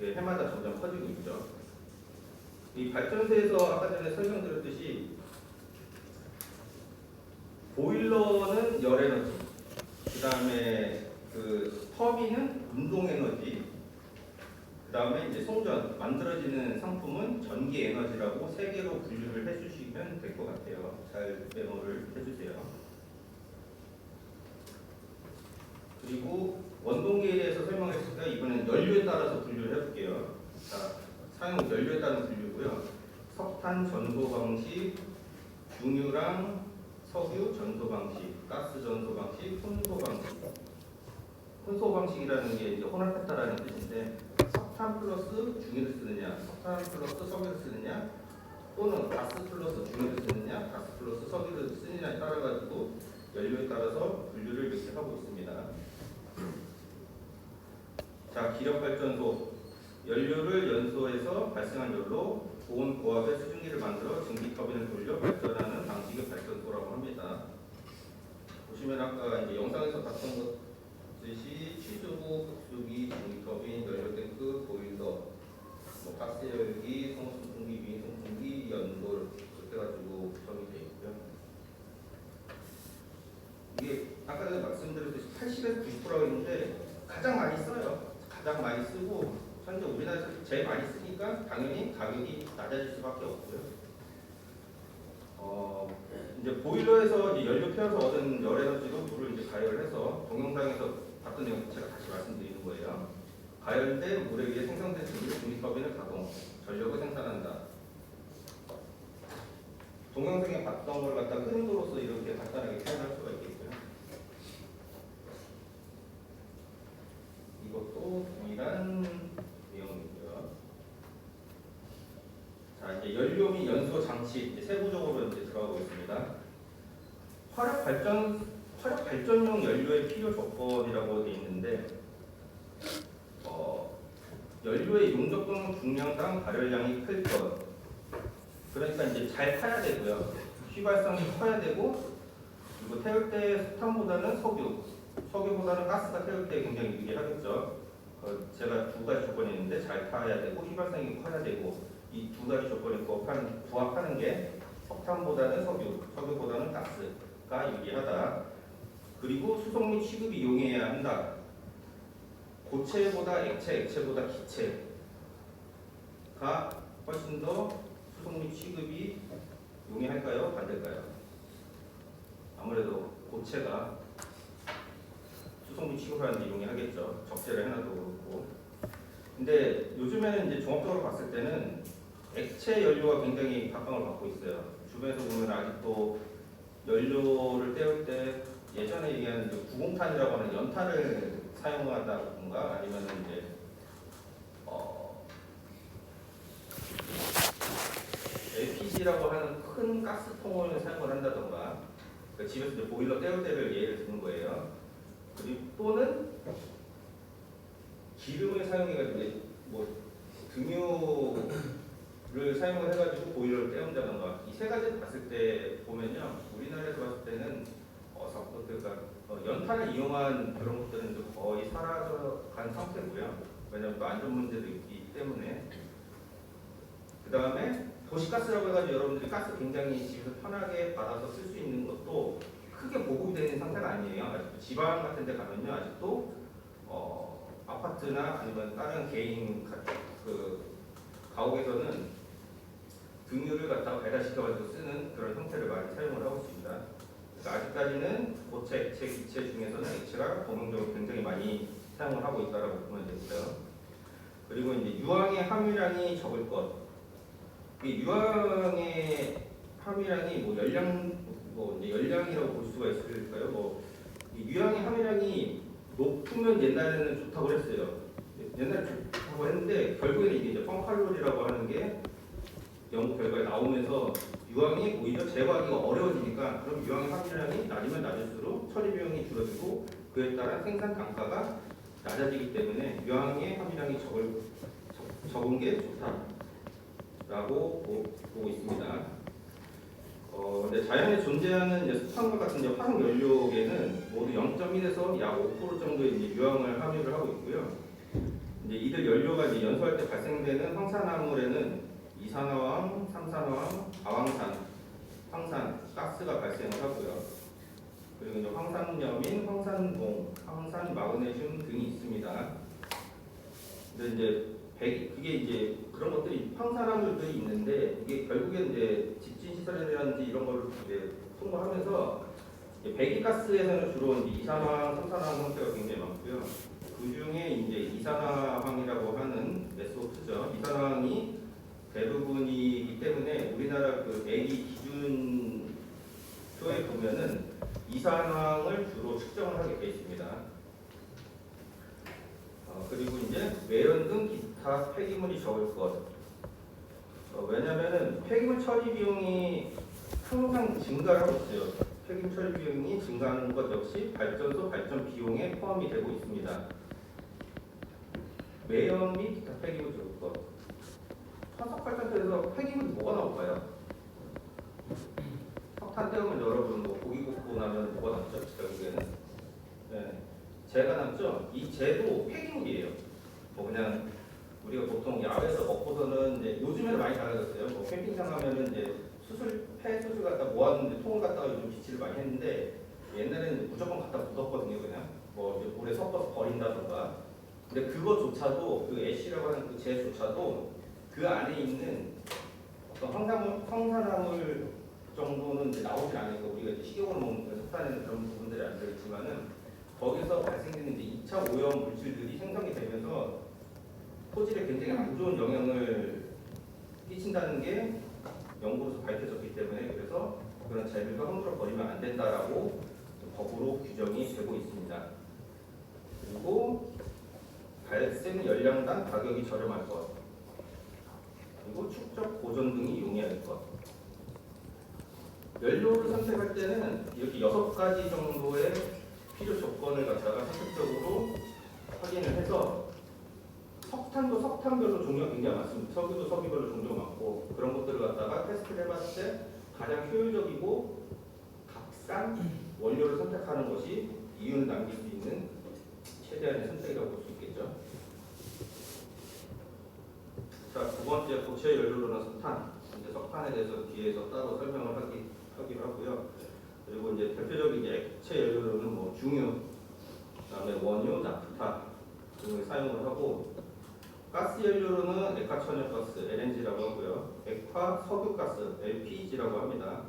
예, 해마다 점점 커지고 있죠. 이 발전소에서 아까 전에 설명드렸듯이 보일러는 열에너지, 그 다음에 그 터빈은 운동에너지, 그 다음에 이제 송전, 만들어지는 상품은 전기에너지라고 세 개로 분류를 해주시면 될 것 같아요. 잘 메모를 해주세요. 그리고 원동기에 대해서 설명했으니까 이번엔 연료에 따라서 분류를 해볼게요. 자, 사용 연료에 따른 분류고요. 석탄 전소 방식, 중유랑 석유 전소 방식, 가스 전소 방식, 혼소 방식. 혼소 방식이라는 게 이제 혼합했다라는 뜻인데 석탄 플러스 중유를 쓰느냐, 석탄 플러스 석유를 쓰느냐, 또는 가스 플러스 중유를 쓰느냐, 가스 플러스 석유를 쓰느냐에 따라 가지고 연료에 따라서 분류를 이렇게 하고 있습니다. 자, 기력발전소 연료를 연소해서 발생한 열로 고온 고압의 수증기를 만들어 증기 터빈을 돌려 발전하는 방식의 발전소라고 합니다. 보시면 아까 이제 영상에서 봤던 것듯이 취수구, 급수기, 증기 터빈, 연료 탱크, 보일러, 뭐 가스 열기, 송수풍기, 위송풍기, 연돌 이렇게 가지고 구성이 되어 있고요. 이게 아까 전에 말씀드렸듯이 80에서 90%라고 했는데 가장 많이 써요. 가장 많이 쓰고 현재 우리나라에서 제일 많이 쓰니까 당연히 가격이 낮아질 수밖에 없고요. 이제 보일러에서 이제 연료 태워서 얻은 열에너지로 물을 이제 가열해서 동영상에서 봤던 내용 제가 다시 말씀드리는 거예요. 가열된 물에 의해 생성된 증기터빈을 가동, 전력을 생산한다. 동영상에 봤던 걸 갖다 흐름으로서 이렇게 간단하게 표현할 수가 있겠고요. 이것도 동일한 내용이고요. 자, 이제 연료 및 연소 장치 이제 세부적으로 이제 들어가보겠습니다. 화력 발전용 연료의 필요 조건이라고 되어 있는데, 연료의 용적 또는 중량당 발열량이 클 것. 그러니까 이제 잘 타야 되고요. 휘발성이 커야 되고, 그리고 태울 때 석탄보다는 석유보다는 가스가 태울 때 굉장히 유리하겠죠. 제가 두 가지 조건이 있는데 잘 타야 되고 휘발성이 커야 되고 이 두 가지 조건이 부합하는 게 석탄보다는 석유보다는 가스가 유리하다. 그리고 수송 및 취급이 용이해야 한다. 고체보다 액체보다 기체가 훨씬 더 수송 및 취급이 용이할까요? 반대일까요? 아무래도 고체가 수송 및 취급하는 데 용이하겠죠. 적재를 해놔도 그렇고. 근데 요즘에는 이제 종합적으로 봤을 때는 액체 연료가 굉장히 각광을 받고 있어요. 주변에서 보면 아직도 연료를 때울 때 예전에 얘기하는 이제 구공탄이라고 하는 연탄을 사용하다든가 아니면 이제 LPG라고 하는 큰 가스통을 사용을 한다던가 그러니까 집에서 이제 보일러 때울 때를 예를 드는 거예요. 그리고 또는 기름을 사용해가지고 뭐 등유를 사용을 해가지고 보일러를 때운다던가 이 세 가지를 봤을 때 보면요 우리나라에서 봤을 때는 그러니까 연탄을 이용한 그런 것들은 좀 거의 사라져간 상태고요. 왜냐하면 또 안전 문제도 있기 때문에. 그 다음에 도시가스라고 해가지고 여러분들이 가스 굉장히 집에서 편하게 받아서 쓸 수 있는 것도 크게 보급이 되는 상태가 아니에요. 아직도 지방 같은 데 가면요 아직도 아파트나 아니면 다른 개인 그 가옥에서는 등유를 갖다가 배달시켜가지고 쓰는 그런 형태를 많이 사용을 하고 있습니다. 그러니까 아직까지는 고체, 액체, 기체 중에서는 액체가 범용적으로 굉장히 많이 사용을 하고 있다고 보면 되겠어요. 그리고 이제 유황의 함유량이 적을 것. 이 유황의 함유량이 뭐 이제 열량이라고 볼 수가 있을까요? 이 유황의 함유량이 높으면 옛날에는 좋다고 했어요. 옛날에 좋다고 했는데 결국에는 이게 이제 펑칼로리라고 하는 게 연구 결과에 나오면서 유황이 오히려 제거하기가 어려워지니까 그럼 유황의 함유량이 낮으면 낮을수록 처리 비용이 줄어들고 그에 따라 생산 단가가 낮아지기 때문에 유황의 함유량이 적은 게 좋다라고 보고 있습니다. 근데 자연에 존재하는 이제 수탄과 같은 이제 화석 연료계는 모두 0.1에서 약 5% 정도의 이제 유황을 함유를 하고 있고요. 이제 이들 연료가 이제 연소할 때 발생되는 황산화물에는 이산화황, 삼산화황, 아황산, 황산, 가스가 발생을 하고요. 그리고 이제 황산염인, 황산봉, 황산 마그네슘 등이 있습니다. 근데 이제 그게 이제 그런 것들이 황산화물들이 있는데 이게 결국엔 이제 집진 시설이라든지 이런 거를 이제 통과하면서 배기가스에서는 주로 이제 이산화황, 삼산화황 형태가 굉장히 많고요. 그 중에 이제 이산화황이라고 하는 메소트죠. 이산화황이 대부분이기 때문에 우리나라 그 배기 기준표에 보면은 이산화황을 주로 측정을 하게 되어 있습니다. 그리고 이제 매연 등 기타 폐기물이 적을 것. 왜냐하면은 폐기물 처리 비용이 항상 증가를 하고 있어요. 폐기물 처리 비용이 증가하는 것 역시 발전소 발전 비용에 포함이 되고 있습니다. 매연 및 기타 폐기물 적을 것. 화석 발전소에서 폐기물이 뭐가 나올까요? 석탄 때우면 여러분 뭐 고기 굽고 나면 뭐가 남죠? 결국에는 네. 재가 남죠. 이 재도 폐기물이에요. 뭐 그냥 우리가 보통 야외에서 먹고서는 이제 요즘에는 많이 달라졌어요. 뭐 캠핑장 가면은 이제 폐 수술 갖다 모았는데 통을 갖다가 요즘 비치를 많이 했는데 옛날에는 무조건 갖다 묻었거든요. 그냥 뭐 이제 물에 섞어서 버린다던가. 근데 그거조차도 그 애쉬라고 하는 그 재조차도 그 안에 있는 어떤 황산화물 정도는 이제 나오지 않으니까 우리가 이제 식용으로 먹는 석탄에는 그런 부분들이 안 들어있지만은 거기서 발생되는 이제 2차 오염 물질들이 생성이 되면서 토질에 굉장히 안 좋은 영향을 끼친다는 게 연구로서 밝혀졌기 때문에 그래서 그런 재료도 함부로 버리면 안 된다라고 법으로 규정이 되고 있습니다. 그리고 발생 열량당 가격이 저렴할 것. 그리고 축적 보존 등이 용이할 것. 연료를 선택할 때는 이렇게 6가지 정도의 필요 조건을 갖다가 선택적으로 확인을 해서 석탄도 석탄별로 종류가 굉장히 많습니다. 석유도 석유별로 종류가 많고 그런 것들을 갖다가 테스트를 해봤을 때 가장 효율적이고 값싼 원료를 선택하는 것이 이윤을 남길 수 있는 최대한의 선택이라고 볼 수 있겠죠. 자, 두 번째 고체 연료로는 석탄. 이제 석탄에 대해서 뒤에서 따로 설명을 하기로 하고요. 그리고 이제 대표적인 이제 액체 연료로는 뭐 중유, 그다음에 원유, 나프타 등을 사용을 하고 가스 연료로는 액화천연가스 (LNG)라고 하고요. 액화 석유가스 (LPG)라고 합니다.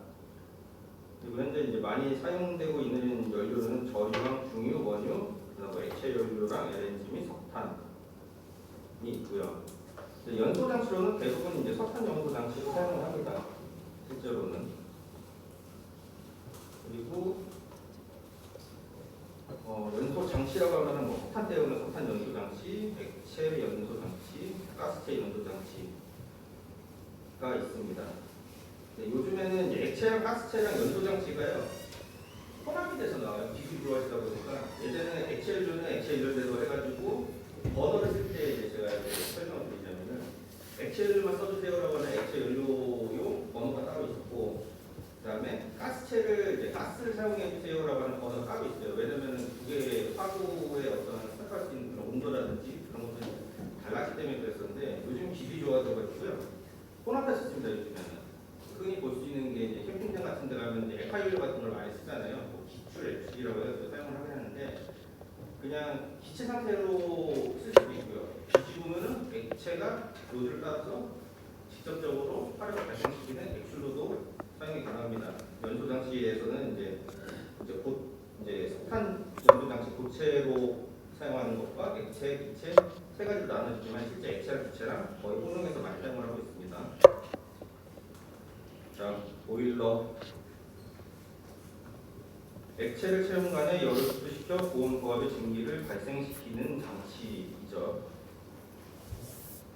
그리고 현재 이제 많이 사용되고 있는 연료는 저유황, 중유, 원유, 그다음에 액체 연료랑 LNG 및 석탄이 있고요. 연소 장치로는 대부분 이제 석탄 연소 장치를 사용을 합니다. 실제로는. 연소 장치라고 하면은 뭐 석탄 때우는 석탄 연소 장치, 액체 연소 장치, 가스체 연소 장치가 있습니다. 네, 요즘에는 이제 액체랑 가스체랑 연소 장치가요 혼합이 돼서 나와요. 기술이 좋아지다 보니까 예전에는 액체 연소는 액체 연소대로 해가지고 버너를 쓸 때 이제 제가 이제 설명을 드리자면은 액체 연료만 써주세요라고 하는 액체 연료용 버너가 따로 있었고, 그다음에 가스체를 이제 가스를 사용해 주세요라고 하는 버너가 따로 있어요. 왜냐면은 두 개의 화구의 어떤 선택할 수 있는 그런 온도라든지 그런 것들이 달랐기 때문에 그랬었는데, 요즘 기술이 좋아져가지고요 혼합했었습니다. 요즘에는 흔히 볼 수 있는 게 이제 캠핑장 같은 데 가면 이제 에파일러 같은 걸 많이 쓰잖아요. 뭐 기출 액출이라고 해서 사용을 하긴 하는데, 그냥 기체 상태로 쓸 수도 있고요. 뒤집으면은 액체가 로드를 따라서 직접적으로 화력을 발생시키는 액출로도 사용이 가능합니다. 연소 장치에서는 이제 석탄 연소 장치 고체로 사용하는 것과 액체, 기체 세 가지로 나눠지지만 실제 액체랑 기체랑 거의 혼용해서 많이 사용을 하고 있습니다. 자, 보일러. 액체를 채용관에 열을 흡수시켜 고온 고압의 증기를 발생시키는 장치이죠.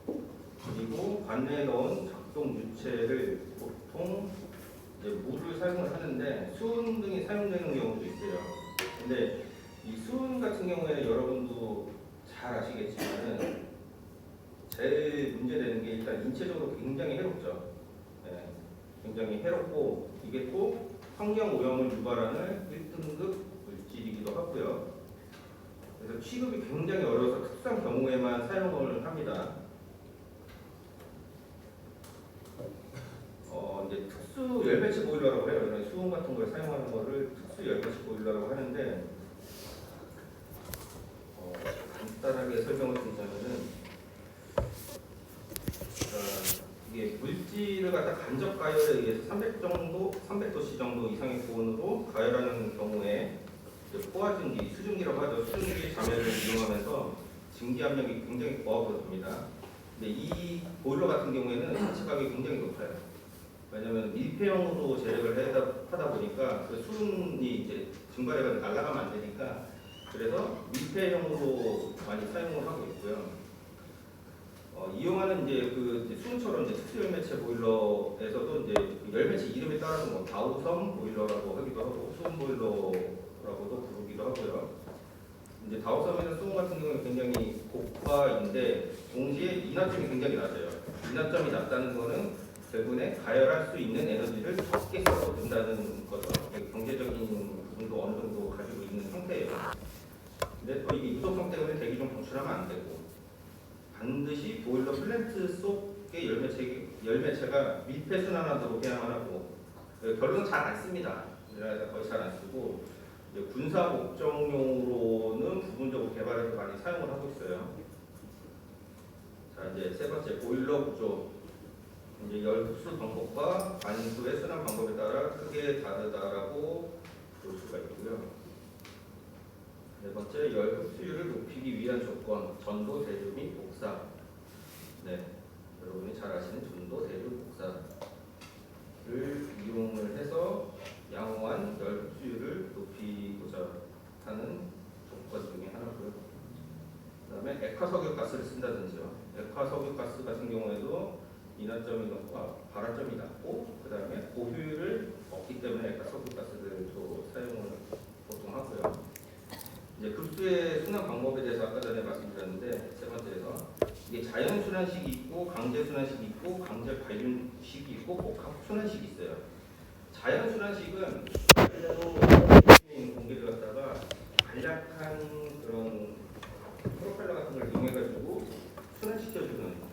그리고 관내에 넣은 작동 유체를 보통 이제 물을 사용을 하는데 수은 등이 사용되는 경우도 있어요. 근데 이 수은 같은 경우에는 여러분도 잘 아시겠지만은 제일 문제되는 게 일단 인체적으로 굉장히 해롭죠. 네, 굉장히 해롭고 이게 또 환경 오염을 유발하는 1등급 물질이기도 하고요. 그래서 취급이 굉장히 어려워서 특수한 경우에만 사용을 합니다. 이제 특수 열매체 보일러라고 해요. 이런 수온 같은 걸 사용하는 거를 특수 열매체 보일러라고 하는데, 간단하게 설명을 드리자면은, 이게 물질을 갖다 간접 가열에 의해서 300도씨 정도 이상의 고온으로 가열하는 경우에 포화증기, 수증기라고 하죠. 수증기 자매를 이용하면서 증기 압력이 굉장히 고하거든요. 근데 이 보일러 같은 경우에는 자체가격이 굉장히 높아요. 왜냐하면 밀폐형으로 제작을 하다 보니까 그 수은이 이제 증발해가 날아가면 안 되니까, 그래서 밀폐형으로 많이 사용을 하고 있고요. 이용하는 이제 수은처럼 이제 특수 열매체 보일러에서도 이제 그 열매체 이름에 따라서 뭐 다우섬 보일러라고 하기도 하고 수은 보일러라고도 부르기도 하고요. 이제 다우섬에는 수은 같은 경우는 굉장히 고가인데 동시에 인하점이 굉장히 낮아요. 인하점이 낮다는 거는 대부분에 가열할 수 있는 에너지를 적게 써도 된다는 거죠. 경제적인 부분도 어느 정도 가지고 있는 상태예요. 근데 또 이게 유독성 때문에 대기 중 방출하면 안 되고, 반드시 보일러 플랜트 속의 열매체가 밀폐 순환하도록 해야만 하고, 결론은 잘 안 씁니다. 우리나라에서 거의 잘 안 쓰고, 군사 목적용으로는 부분적으로 개발해서 많이 사용을 하고 있어요. 자, 이제 세 번째 보일러 구조. 이제 열 흡수 방법과 관수의 순환 방법에 따라 크게 다르다라고 볼 수가 있고요. 네 번째, 열 흡수율을 높이기 위한 조건, 전도, 대류 및 복사. 네, 여러분이 잘 아시는 전도, 대류, 복사를 이용을 해서 양호한 열 흡수율을 높이고자 하는 조건 중에 하나고요. 그다음에 액화석유가스를 쓴다든지요. 액화석유가스 같은 경우에도 인하점이 높고 발화점이 낮고, 그 다음에 고효율을 얻기 때문에 액화석유가스를 또 사용을 보통 하고요. 이제 급수의 순환 방법에 대해서 아까 전에 말씀드렸는데, 세 번째에서 이게 자연 순환식이 있고 강제 순환식이 있고 강제 관륜식이 있고 복합 순환식이 있어요. 자연 순환식은 그대로 공기를 갖다가 간략한 그런 프로펠러 같은 걸 이용해가지고 순환시켜주는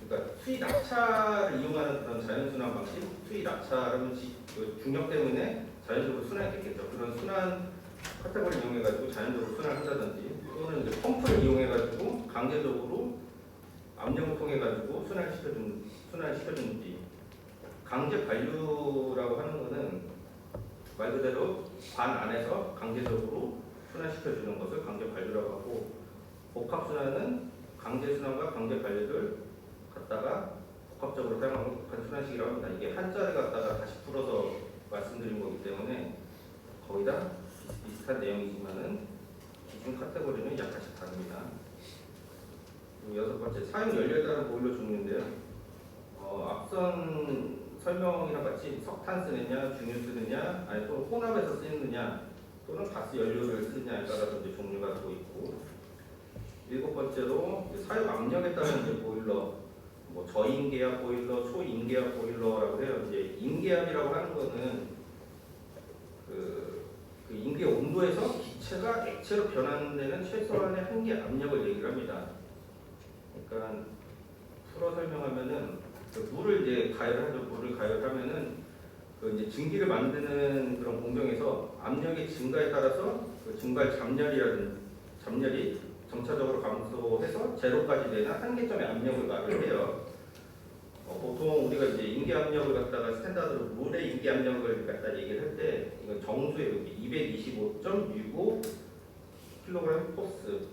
그러니까 수위 낙차를 이용하는 그런 자연순환 방식, 수위 낙차라는 중력 때문에 자연적으로 순환했겠죠. 그런 순환 카테고리를 이용해가지고 자연적으로 순환한다든지, 또는 이제 펌프를 이용해가지고 강제적으로 압력을 통해가지고 순환시켜주는지. 강제 관류라고 하는 것은 말 그대로 관 안에서 강제적으로 순환시켜주는 것을 강제 관류라고 하고, 복합순환은 강제 순환과 강제 관리를 갖다가 복합적으로 사용하는 복합 순환식이라고 합니다. 이게 한자를 갖다가 다시 풀어서 말씀드린 거기 때문에 내용이다. 비슷한 내용이지만은 기준 카테고리는 약간씩 다릅니다. 여섯 번째, 사용 연료에 따른 보일러 종류인데요. 앞선 설명이랑 같이 석탄 쓰느냐, 중유 쓰느냐, 아니 또 혼합해서 쓰느냐, 또는 가스 연료를 쓰느냐에 따라서 이제 종류가 또 있고, 일곱 번째로 사용 압력에 따른 이제 보일러, 뭐 저인계압 보일러, 초인계압 보일러라고 해요. 이제 인계압이라고 하는 거는 그 인계 온도에서 기체가 액체로 변하는 데는 최소한의 한계 압력을 얘기를 합니다. 그러니까 풀어 설명하면은 그 물을 이제 가열하죠. 물을 가열하면은 그 이제 증기를 만드는 그런 공정에서 압력의 증가에 따라서 그 증발 잠열이 점차적으로 감소해서 제로까지 되는 한계점의 압력을 말을 해요. 보통 우리가 이제 인계 압력을 갖다가 스탠다드로 물의 인계 압력을 갖다 얘기를 할 때 이건 정수에 이렇게 225.65 kg 포스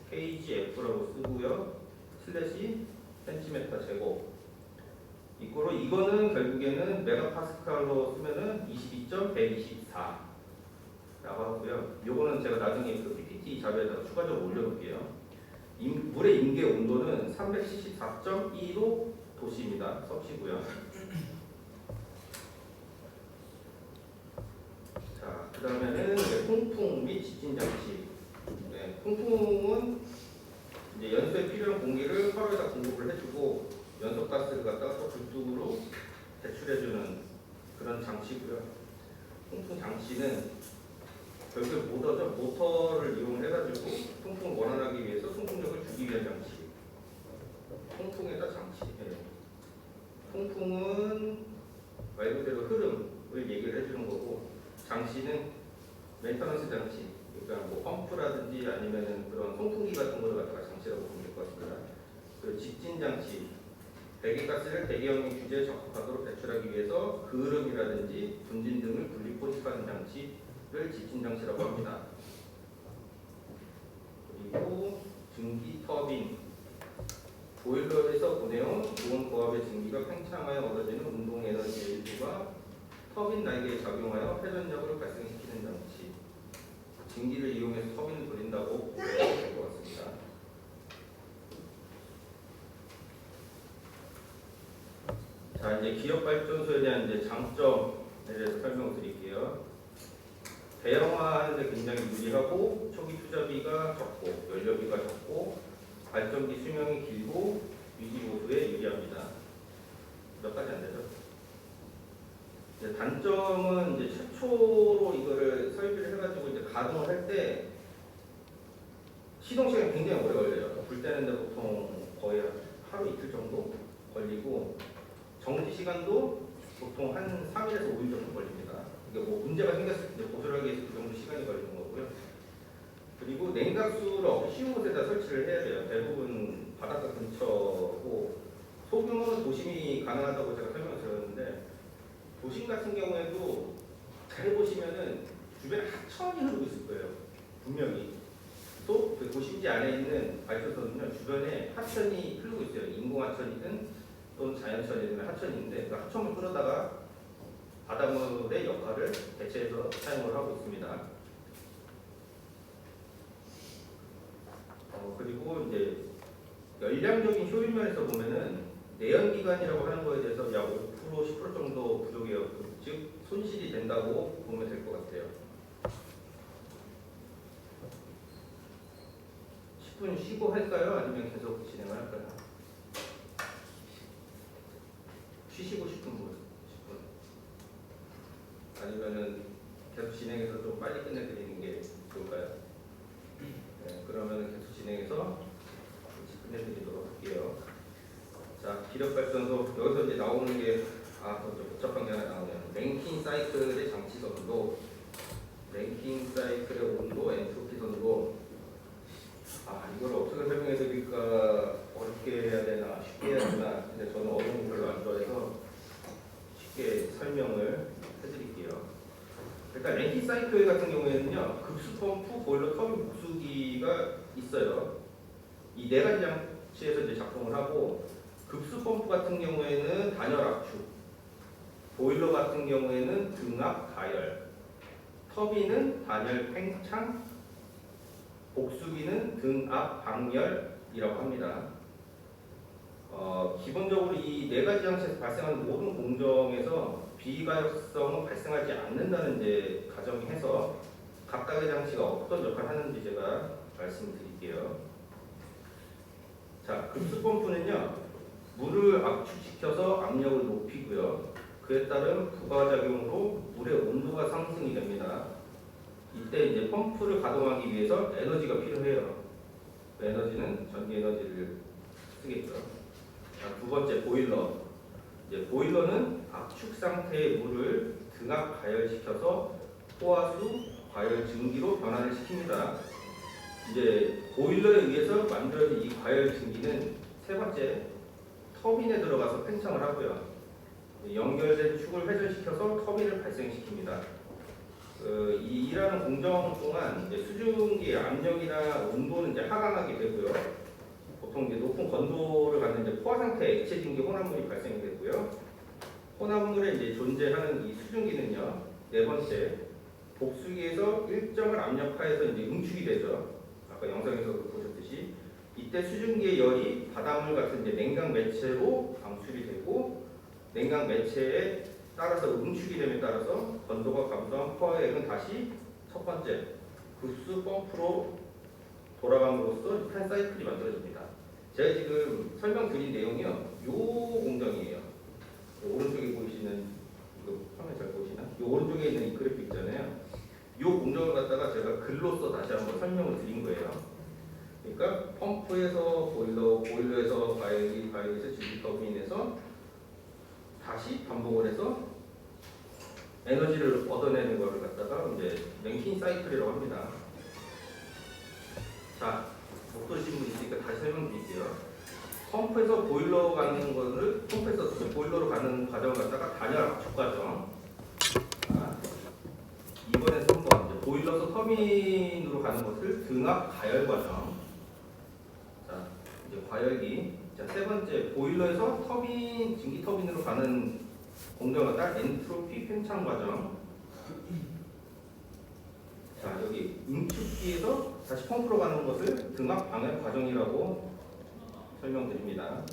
kgf라고 쓰고요. 슬래시 센티미터 제곱. 이거는 결국에는 메가파스칼로 쓰면은 22.124 라고 하고요. 요거는 제가 나중에 그 PPT 자료에다가 추가적으로 올려놓을게요. 물의 임계 온도는 374.15 도시입니다. 섭씨고요. 자, 그 다음에는 통풍 및 지진 장치. 네, 통풍은 이제 연소에 필요한 공기를 화로에다 공급을 해주고 연소가스를 갖다가 또 불뚝으로 배출해주는 그런 장치고요. 통풍 장치는 결국에 모터를 이용을 해가지고 통풍을 원활하게 위해서 통풍력을 주기 위한 장치. 통풍에다 장치. 네. 통풍은 말 그대로 흐름을 얘기를 해주는 거고, 장치는 메인터넌스 장치. 그러니까 뭐 펌프라든지 아니면은 그런 송풍기 같은 거를 갖다가 장치라고 보면 될 것 같습니다. 그 직진 장치. 배기가스를 대기형의 규제에 적합하도록 배출하기 위해서 그을음이라든지 분진 등을 분리 포집하는 장치를 직진 장치라고 합니다. 그리고 증기 터빈. 보일러에서 보내온 고온 고압의 증기가 팽창하여 얻어지는 운동 에너지의 일부가 터빈 날개에 작용하여 회전력을 발생시키는 장치. 증기를 이용해서 터빈을 돌린다고 보셔야 될 것 같습니다. 자, 이제 기업 발전소에 대한 이제 장점에 대해서 설명을 드릴게요. 대형화하는데 굉장히 유리하고 초기 투자비가 적고 연료비가 적고 발전기 수명이 길고 유지 보수에 유리합니다. 몇 가지 안 되죠? 이제 단점은 이제 최초로 이거를 설비를 해가지고 이제 가동을 할 때 시동 시간이 굉장히 오래 걸려요. 불 때는데 보통 거의 하루 이틀 정도 걸리고 정지 시간도 보통 한 3일에서 5일 정도 걸립니다. 이게 뭐 문제가 생겼을 때 고절하기 위해서 그 정도 시간이 걸리는 거고요. 그리고 냉각수를 쉬운 곳에다 설치를 해야 돼요. 대부분 바닷가 근처고 소규모 도심이 가능하다고 제가 설명을 드렸는데 도심 같은 경우에도 잘 보시면은 주변에 하천이 흐르고 있을 거예요. 분명히. 또 그 도심지 안에 있는 발전소는요 주변에 하천이 흐르고 있어요. 인공하천이든 또는 자연천이든 하천인데 그 하천을 끌어다가 바닷물의 역할을 대체해서 사용을 하고 있습니다. 그리고 이제 열량적인 효율면에서 보면은 내연기관이라고 하는 거에 대해서 약 5% 10% 정도 부족해요. 즉 손실이 된다고 보면 될 것 같아요. 10분 쉬고 할까요? 아니면 계속 진행을 할까요? 쉬시고 10분. 아니면은 계속 진행해서 좀 빨리 끝내드리는 게 좋을까요? 네, 그러면 계속 진행해서 끝내드리도록 할게요. 자, 기력발전소 여기서 이제 나오는 게 더 복잡한 게 하나 나오네요. 랭킹 사이클의 장치 선도, 랭킹 사이클의 온도, 엔트로피 선도. 이걸 어떻게 설명해드릴까 어렵게 해야 되나 쉽게 해야 되나. 근데 저는 어려운 거 별로 안 좋아해서 쉽게 설명을 해드릴게요. 그러니까 랭킹 사이클 같은 경우에는요 급수 펌프, 보일러, 터빈 복수기가 있어요. 이 네 가지 장치에서 이제 작동을 하고 급수 펌프 같은 경우에는 단열 압축, 보일러 같은 경우에는 등압 가열, 터빈은 단열 팽창, 복수기는 등 앞 방열이라고 합니다. 기본적으로 이 네 가지 장치에서 발생하는 모든 공정에서 비가역성은 발생하지 않는다는 이제 가정해서 각각의 장치가 어떤 역할을 하는지 제가 말씀드릴게요. 자, 급수 펌프는요, 물을 압축시켜서 압력을 높이고요. 그에 따른 부가작용으로 물의 온도가 상승이 됩니다. 이때 이제 펌프를 가동하기 위해서 에너지가 필요해요. 그 에너지는 전기 에너지를 쓰겠죠. 자, 두 번째 보일러. 이제 보일러는 압축 상태의 물을 등압 가열시켜서 포화수 과열 증기로 변화를 시킵니다. 이제 보일러에 의해서 만들어진 이 과열 증기는 세 번째 터빈에 들어가서 팽창을 하고요. 연결된 축을 회전시켜서 터빈을 발생시킵니다. 이 일하는 공정 동안 이제 수증기의 압력이나 온도는 이제 하강하게 되고요. 보통 이제 높은 건도를 갖는 이제 포화 상태 액체 증기 혼합물이 발생이 되고요. 혼합물에 이제 존재하는 이 수증기는요. 네 번째 복수기에서 일정을 압력하여서 이제 응축이 되죠. 아까 영상에서 보셨듯이 이때 수증기의 열이 바닷물 같은 이제 냉각 매체로 방출이 되고 냉각 매체에 따라서 응축이 됨에 따라서 건도가 감소한 포화액은 다시 첫 번째 급수 펌프로 돌아감으로써 한 사이클이 만들어집니다. 제가 지금 설명드린 내용이요, 요 공정이에요. 오른쪽에 보이시는 이거 화면 잘 보이시나? 요 오른쪽에 있는 이 그래프 있잖아요. 요 공정을 갖다가 제가 글로써 다시 한번 설명을 드린 거예요. 그러니까 펌프에서 보일러, 보일러에서 과열기, 과열기에서 증기 터빈에서 다시 반복을 해서 에너지를 얻어내는 것을 갖다가 이제 랭킨 사이클이라고 합니다. 자, 못 들으신 분 있으니까 다시 설명드릴게요. 펌프에서 보일러 가는 거를 펌프에서 보일러로 가는 과정을 갖다가 단열 압축 과정. 자, 이번에 3번 보일러에서 터빈으로 가는 것을 등압 가열 과정. 자, 이제 과열기. 자, 세 번째 보일러에서 터빈 증기 터빈으로 가는 공정을 갖다 엔트로피 팽창 과정. 자, 여기 응축기에서 다시 펌프로 가는 것을 등압 방열 과정이라고 설명드립니다.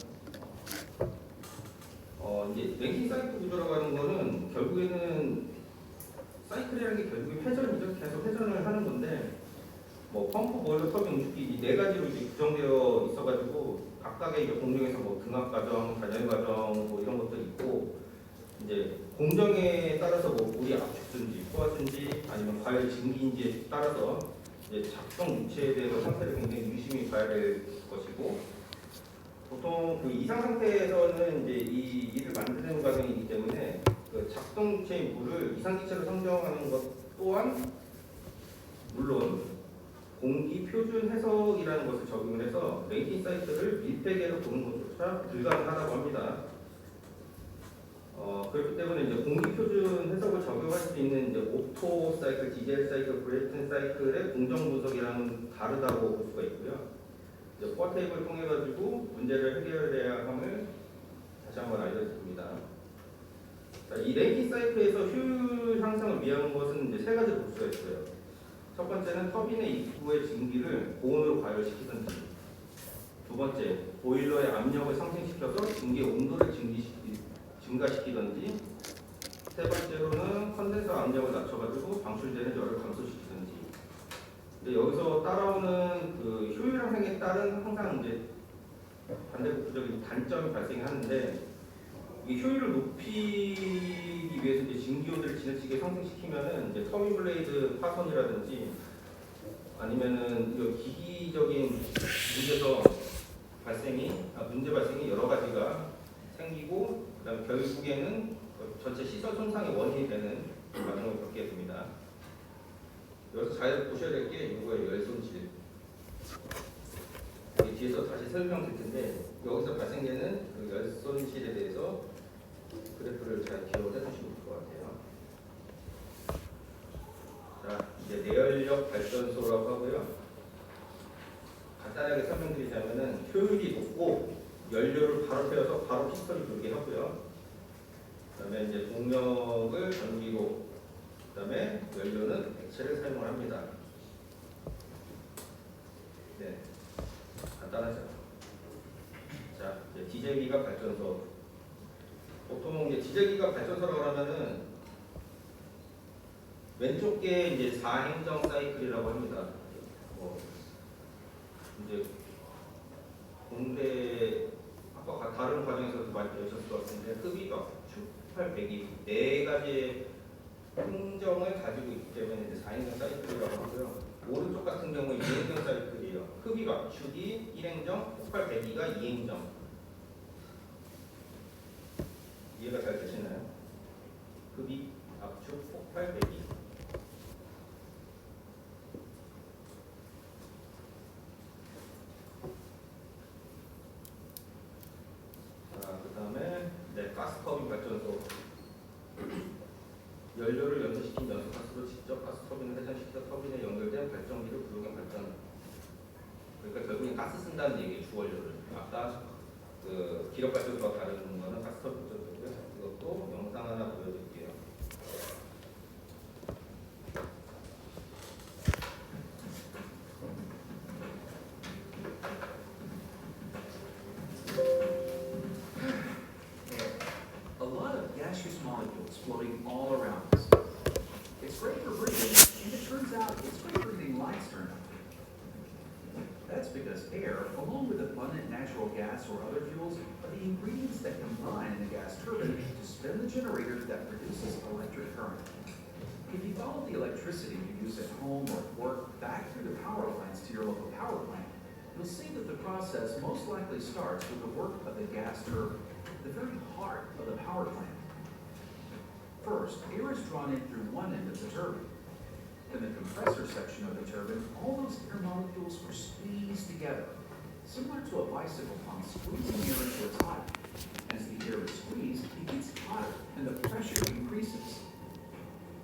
이제 랭킨 사이클 구조라고 하는 거는 결국에는 사이클이라는 게 결국에 회전이죠. 계속 회전을 하는 건데 뭐 펌프, 보일러, 터빈, 응축기 이 네 가지로 이제 구성되어 있어가지고 각각의 이제 공정에서 뭐 등압 과정, 단열 과정 뭐 이런 것들이 있고 이제 공정에 따라서 뭐 물이 압축든지 포화든지 아니면 과열 증기인지에 따라서 이제 작동 유체에 대해서 상태를 굉장히 유심히 봐야 될 것이고 보통 그 이상 상태에서는 이제 이 일을 만드는 과정이기 때문에 그 작동 유체의 물을 이상기체로 상정하는 것 또한 물론 공기 표준 해석이라는 것을 적용을 해서 랭킨 사이클을 밀폐계로 보는 것조차 불가능하다고 합니다. 그렇기 때문에 이제 공기 표준 해석을 적용할 수 있는 이제 오토 사이클, 디젤 사이클, 브레이튼 사이클의 공정 분석이랑은 다르다고 볼 수가 있고요. 이제 포화 테이블을 통해 가지고 문제를 해결해야 함을 다시 한번 알려드립니다. 자, 이 랭킨 사이클에서 효율 향상을 위한 것은 이제 세 가지로 볼 수가 있어요. 첫 번째는 터빈의 입구의 증기를 고온으로 과열시키든지, 두 번째 보일러의 압력을 상승시켜서 증기의 온도를 증가시키든지, 세 번째로는 컨덴서 압력을 낮춰가지고 방출되는 열을 감소시키든지. 근데 여기서 따라오는 그 효율 향상에 따른 항상 이제 반대급부적인 단점이 발생하는데 이 효율을 높이기 위해서 이제 증기온도를 지나치게 상승시키면은 이제 터빈 블레이드 파손이라든지 아니면은 이 기기적인 문제 발생이 여러 가지가 생기고 그다음 결국에는 전체 시설 손상의 원인이 되는 과정을 겪게 됩니다. 여기서 잘 보셔야 될 게 이거예요. 열손실. 여기 뒤에서 다시 설명드릴 텐데 여기서 발생되는 그 열손실에 대해서 그래프를 잘 기억을 해주시면 좋을 것 같아요. 자, 이제 내연력 발전소라고 하고요. 간단하게 설명드리자면은 효율이 높고 연료를 바로 태워서 바로 피스톤이 돌게 하고요. 그다음에 이제 동력을 전기로 그다음에 연료는 액체를 사용을 합니다. 네, 간단하죠. 자, 이제 디젤기가 발전소. 보통 이제 디젤기가 발전소라고 하면은 왼쪽 게 이제 4행정 사이클이라고 합니다. 뭐 이제 공대 아까 다른 과정에서도 많이 배우셨을 것 같은데 흡입, 압축, 촉발, 배기 네 가지의 행정을 가지고 있기 때문에 이제 4행정 사이클이라고 하고요. 오른쪽 같은 경우는 2행정 사이클이에요. 흡입, 압축이 1행정, 폭발, 배기가 2행정. 이해가 잘 되시나요? 흡입, 압축, 폭발, 배기. 자, 그 다음에 네, 가스터빈 발전소. 연료를 연소시킨 연소가스로 직접 가스터빈을 회전시켜 터빈에 연결된 발전기를 구동해 발전. 그러니까 결국엔 가스 쓴다는 얘기예요. 주원료를. 아까 그 기력 발전소와 다른 거는 가스터빈 발전소고요. 이것도 영상 하나 보여드릴게요. A lot of gaseous molecules floating all around us. It's great for breathing, and it turns out it's great for getting lights turned on. That's because air, along with abundant natural gas or other fuels, are the ingredients that combine in the gas turbine to spin the generator that produces electric current. If you follow the electricity you use at home or at work back through the power lines to your local power plant, you'll see that the process most likely starts with the work of the gas turbine, the very heart of the power plant. First, air is drawn in through one end of the turbine. In the compressor section of the turbine, all those air molecules are squeezed together, similar to a bicycle pump squeezing air into a tire. As the air is squeezed, it gets hotter and the pressure increases.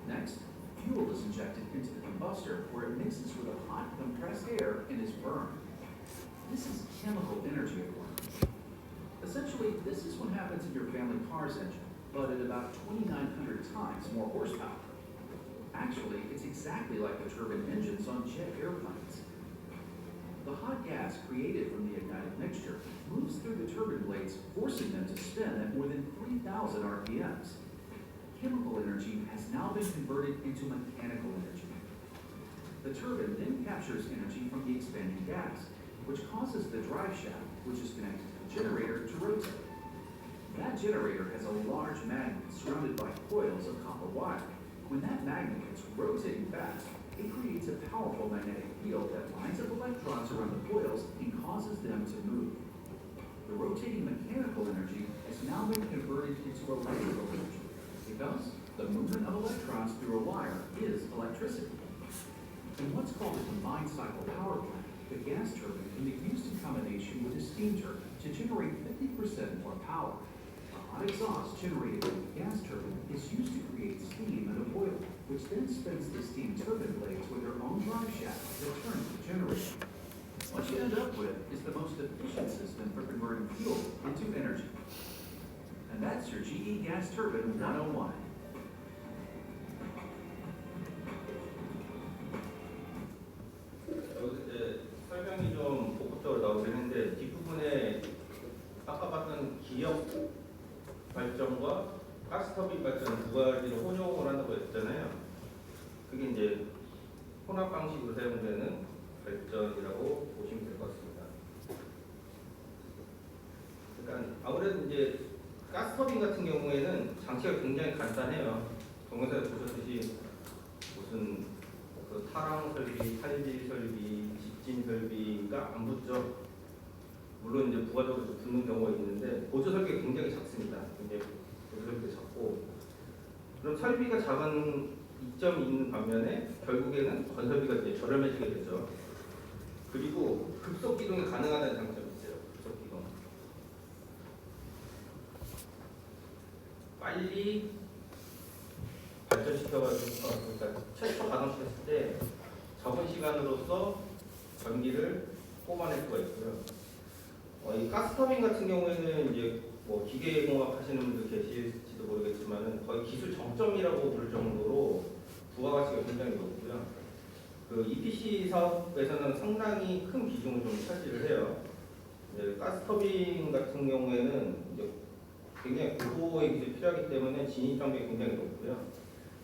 Next, fuel is injected into the combustor where it mixes with the hot compressed air and is burned. This is chemical energy at work. Essentially, this is what happens in your family car's engine, but at about 2,900 times more horsepower. Actually, it's exactly like the turbine engines on jet airplanes. The hot gas created from the ignited mixture moves through the turbine blades, forcing them to spin at more than 3,000 RPMs. Chemical energy has now been converted into mechanical energy. The turbine then captures energy from the expanding gas, which causes the drive shaft, which is connected to the generator, to rotate. That generator has a large magnet surrounded by coils of copper wire. When that magnet gets rotating fast, it creates a powerful magnetic field that lines up electrons around the coils and causes them to move. The rotating mechanical energy has now been converted into electrical energy because the movement of electrons through a wire is electricity. In what's called a combined cycle power plant, the gas turbine can be used in combination with a steam turbine to generate 50% more power. The hot exhaust generated by the gas turbine is used to create steam and a boiler, which then spins the steam turbine blades with their own drive shaft that turns the generator. What you end up with is the most efficient system for converting fuel into energy. And that's your GE Gas Turbine 101. 여기서 이제 설명이 좀 복합적으로 나오긴 했는데 뒷부분에 아까 봤던 기역 발전과 가스터빈 발전 두 가지를 혼용을 한다고 했잖아요. 그게 이제 혼합 방식으로 사용되는 발전이라고 보시면 될 것 같습니다. 그러니까 아무래도 이제 가스터빈 같은 경우에는 장치가 굉장히 간단해요. 동영상에 보셨듯이 무슨 그 타랑 설비, 탈질 설비, 직진 설비가 안 붙죠. 물론 이제 부가적으로 좀 붙는 경우가 있는데 보조 설비가 굉장히 작습니다. 굉장히 보조 설비가 작고 그럼 설비가 작은 이점이 있는 반면에 결국에는 건설비가 이제 저렴해지게 되죠. 그리고 급속 기동이 가능하다는 장점이 있어요. 급속 기동. 빨리 발전시켜가지고 그러니까 최초 가동시켰을 때 적은 시간으로서 전기를 뽑아낼 수가 있고요. 이 가스터빈 같은 경우에는 이제 뭐 기계공학 하시는 분들 계실지도 모르겠지만은 거의 기술 정점이라고 부를 정도로 부가가치가 굉장히 높고요. 그 EPC 사업에서는 상당히 큰 비중을 좀 차지를 해요. 이제 가스터빈 같은 경우에는 이제 굉장히 고도의 기술이 필요하기 때문에 진입 장벽이 굉장히 높고요.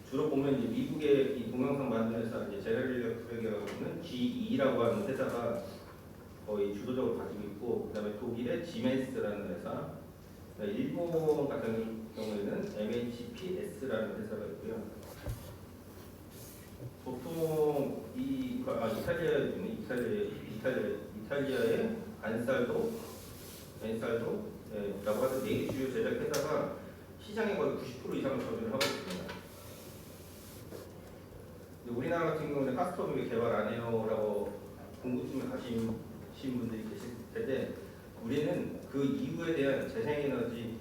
주로 보면 이제 미국의 이 동영상 만드는 회사 이제 제너럴 일렉트릭이라고 하는 GE라고 하는 회사가 거의 주도적으로 가지고 있고, 그다음에 독일의 지멘스라는 회사, 일본 같은 경우에는 MHPS라는 회사가 있고요. 보통 이탈리아의 안살도라고 하는 4개 주요 제작 회사가 시장의 거의 90% 이상을 점유를 하고 있습니다. 근데 우리나라 같은 경우는 가스터빈 개발 안 해요라고 궁금증을 가진 분들이 계실 텐데, 우리는 그 이후에 대한 재생에너지,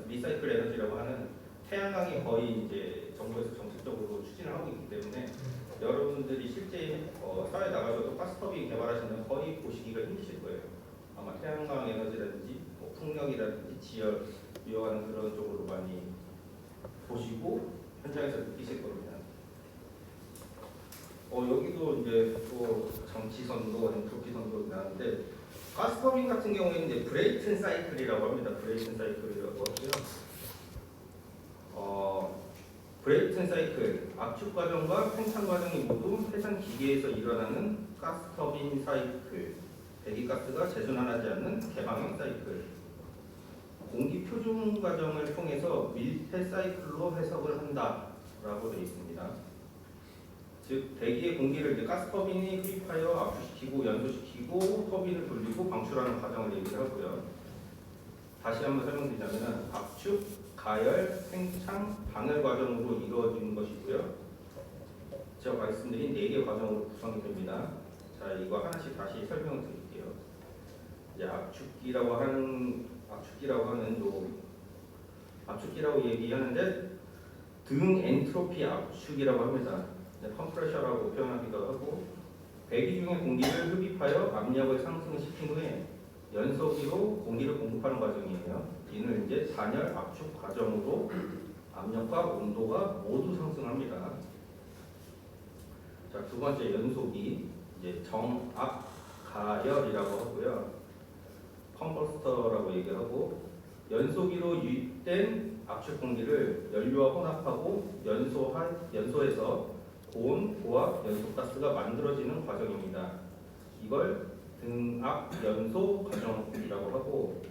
리사이클 에너지라고 하는 태양광이 거의 이제 정부에서 정책적으로 추진을 하고 있기 때문에 여러분들이 실제 사회에 나가셔도 가스터빈 개발하시는 거의 보시기가 힘드실 거예요. 아마 태양광 에너지라든지 뭐 풍력이라든지 지열 이용하는 그런 쪽으로 많이 보시고 현장에서 느끼실 겁니다. 여기도 이제 또 정치선도, 엔트로피선도 나왔는데, 가스터빈 같은 경우에는 이제 브레이튼 사이클이라고 합니다. 브레이튼 사이클이라고 하고요. 브레이튼 사이클, 압축 과정과 팽창 과정이 모두 해상 기계에서 일어나는 가스터빈 사이클, 배기가스가 재순환하지 않는 개방형 사이클, 공기 표준 과정을 통해서 밀폐 사이클로 해석을 한다라고 되어 있습니다. 즉 대기의 공기를 이제 가스터빈이 흡입하여 압축시키고 연소시키고 터빈을 돌리고 방출하는 과정을 얘기를 하고요. 다시 한번 설명드리자면 압축, 가열, 팽창, 방열 과정으로 이루어지는 것이고요. 제가 말씀드린 4개 과정으로 구성이 됩니다. 자, 이거 하나씩 다시 설명을 드릴게요. 이제 압축기라고 얘기하는데 등 엔트로피 압축이라고 합니다. 컴프레셔라고 표현하기도 하고, 배기 중에 공기를 흡입하여 압력을 상승시킨 후에 연소기로 공기를 공급하는 과정이에요. 이는 이제 단열 압축 과정으로 압력과 온도가 모두 상승합니다. 자, 두 번째 연소기, 이제 정압 가열이라고 하고요. 컴버스터라고 얘기하고, 연소기로 유입된 압축 공기를 연료와 혼합하고 연소해서 고온, 고압, 연소가스가 만들어지는 과정입니다. 이걸 등압 연소 과정이라고 하고,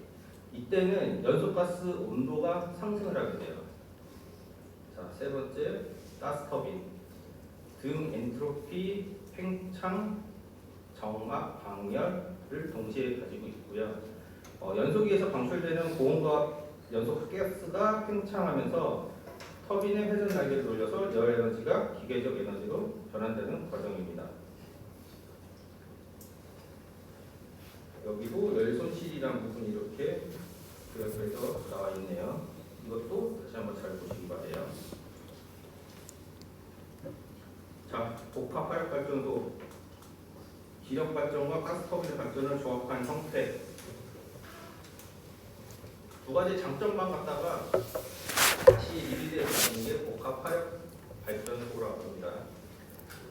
이때는 연소가스 온도가 상승을 하게 돼요. 자, 세 번째 가스터빈, 등 엔트로피, 팽창, 정압, 방열을 동시에 가지고 있고요. 연소기에서 방출되는 고온과 연소가스가 팽창하면서 터빈의 회전 날개를 돌려서 열 에너지가 기계적 에너지로 변환되는 과정입니다. 여기도 열 손실이라는 부분이 이렇게 그려서 나와 있네요. 이것도 다시 한번 잘 보시기 바래요. 자, 복합 화력 발전소, 기력 발전과 가스터빈 발전을 조합한 형태. 두 가지 장점만 갖다가 다시 리뷰해서 나오는 게 복합 화력 발전소라고 합니다.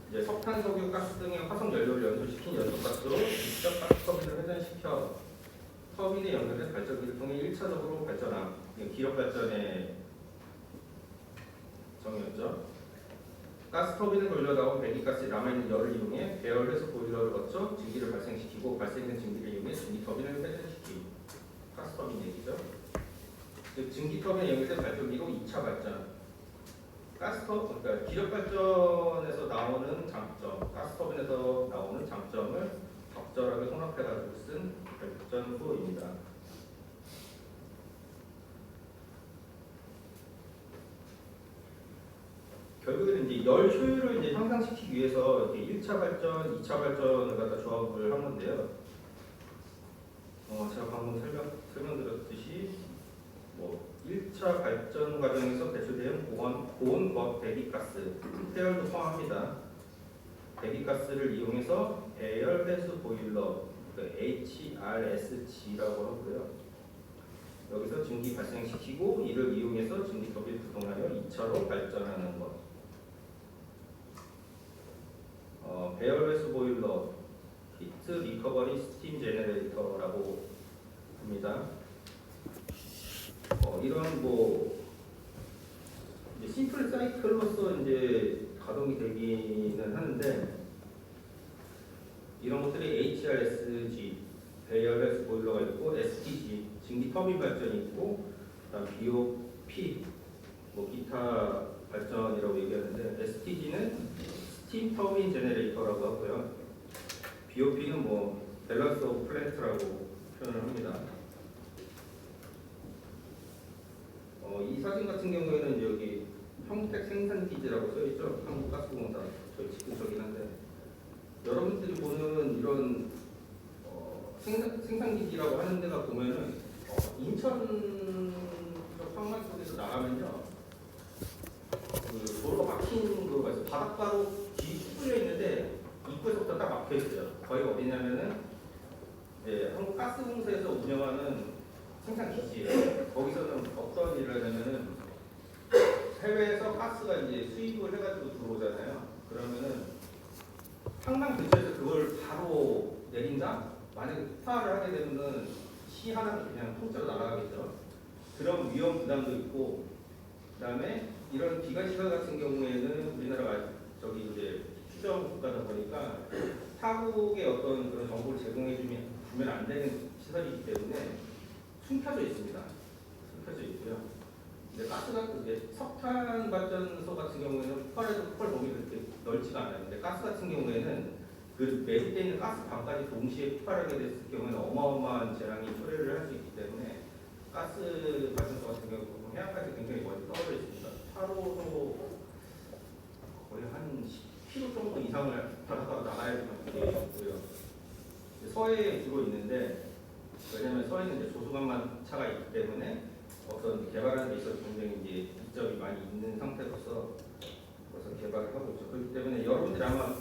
이제 석탄, 석유, 가스 등의 화석 연료를 연소시킨 연소가스로 직접 가스터빈을 회전시켜 터빈에 연결된 발전기를 통해 1차적으로 발전함. 기력 발전의 정의였죠. 가스터빈을 돌려 나온 배기가스에 남아있는 열을 이용해 배열해서 보일러를 거쳐 증기를 발생시키고 발생된 증기를 이용해 증기터빈을 회전시키기. 가스터빈 얘기죠. 즉 증기터빈에 연결된 발전기로 2차 발전. 그러니까 기력 발전에서 나오는 장점, 가스터빈에서 나오는 장점을 적절하게 혼합해가지고 쓴 발전소입니다. 결국에는 이제 열 효율을 이제 향상시키기 위해서 이렇게 1차 발전, 2차 발전을 갖다 조합을 한 건데요. 제가 방금 설명드렸듯이 1차 발전 과정에서 배출되는 고온 고압 배기가스, 폐열도 포함합니다. 배기가스를 이용해서 배열 회수 보일러, HRSG라고 하고요. 여기서 증기 발생시키고 이를 이용해서 증기터빈을 구동하여 2차로 발전하는 것. 리커버리 스팀 제너레이터라고 합니다. 이런 뭐 이제 심플 사이클로서 이제 가동이 되기는 하는데 이런 것들이 HRSG 배열해서 보일러가 있고 STG 증기 터빈 발전이 있고 그다음 BOP 뭐 기타 발전이라고 얘기하는데 STG는 스팀 터빈 제너레이터라고 하고요. BOP는 뭐 밸런스 오브 플랜트라고 표현을 합니다. 이 사진 같은 경우에는 여기 평택 생산기지라고 써있죠. 한국가스공사 저희 집 근처긴 한데 여러분들이 보는 이런 생산기지라고 하는 데가 보면은 인천 쪽 황만 쪽에서 나가면요 그 도로가 막힌 도로가 있어요. 바닷가로 길이 쭉 뚫려 있는데 입구에서부터 딱 막혀 있어요. 거기가 어디냐면은 한국가스공사에서 운영하는 생산기지예요. 거기서는 어떤 일을 하냐면은 해외에서 가스가 이제 수입을 해가지고 들어오잖아요. 그러면은 항만 근처에서 그걸 바로 내린다? 만약에 폭발을 하게 되면은 시 하나가 그냥 통째로 날아가겠죠. 그런 위험 부담도 있고, 그다음에 이런 기관시설 같은 경우에는 우리나라가 저기 이제 추정 국가다 보니까 타국의 어떤 그런 정보를 주면 안 되는 시설이기 때문에 숨겨져 있습니다. 숨겨져 있고요. 근데 가스가 이제 석탄 발전소 같은 경우에는 폭발해도 폭발 범위가 그렇게 넓지가 않아요. 근데 가스 같은 경우에는 그 매립되어 있는 가스방까지 동시에 폭발하게 됐을 경우에는 어마어마한 재앙이 초래를 할 수 있기 때문에 가스 발전소 같은 경우 해안까지 굉장히 멀리 떨어져 있습니다. 차로도 거의 한 10km 정도 이상을 바닷가로 나가야 되는 있고요. 서해에 주로 있는데 왜냐하면 서해는 이제 조수간만 차가 있기 때문에 어떤 개발하는 데 있어서 굉장히 이제 이점이 많이 있는 상태로서 그래서 개발을 하고 있죠. 그렇기 때문에 여러분들이 아마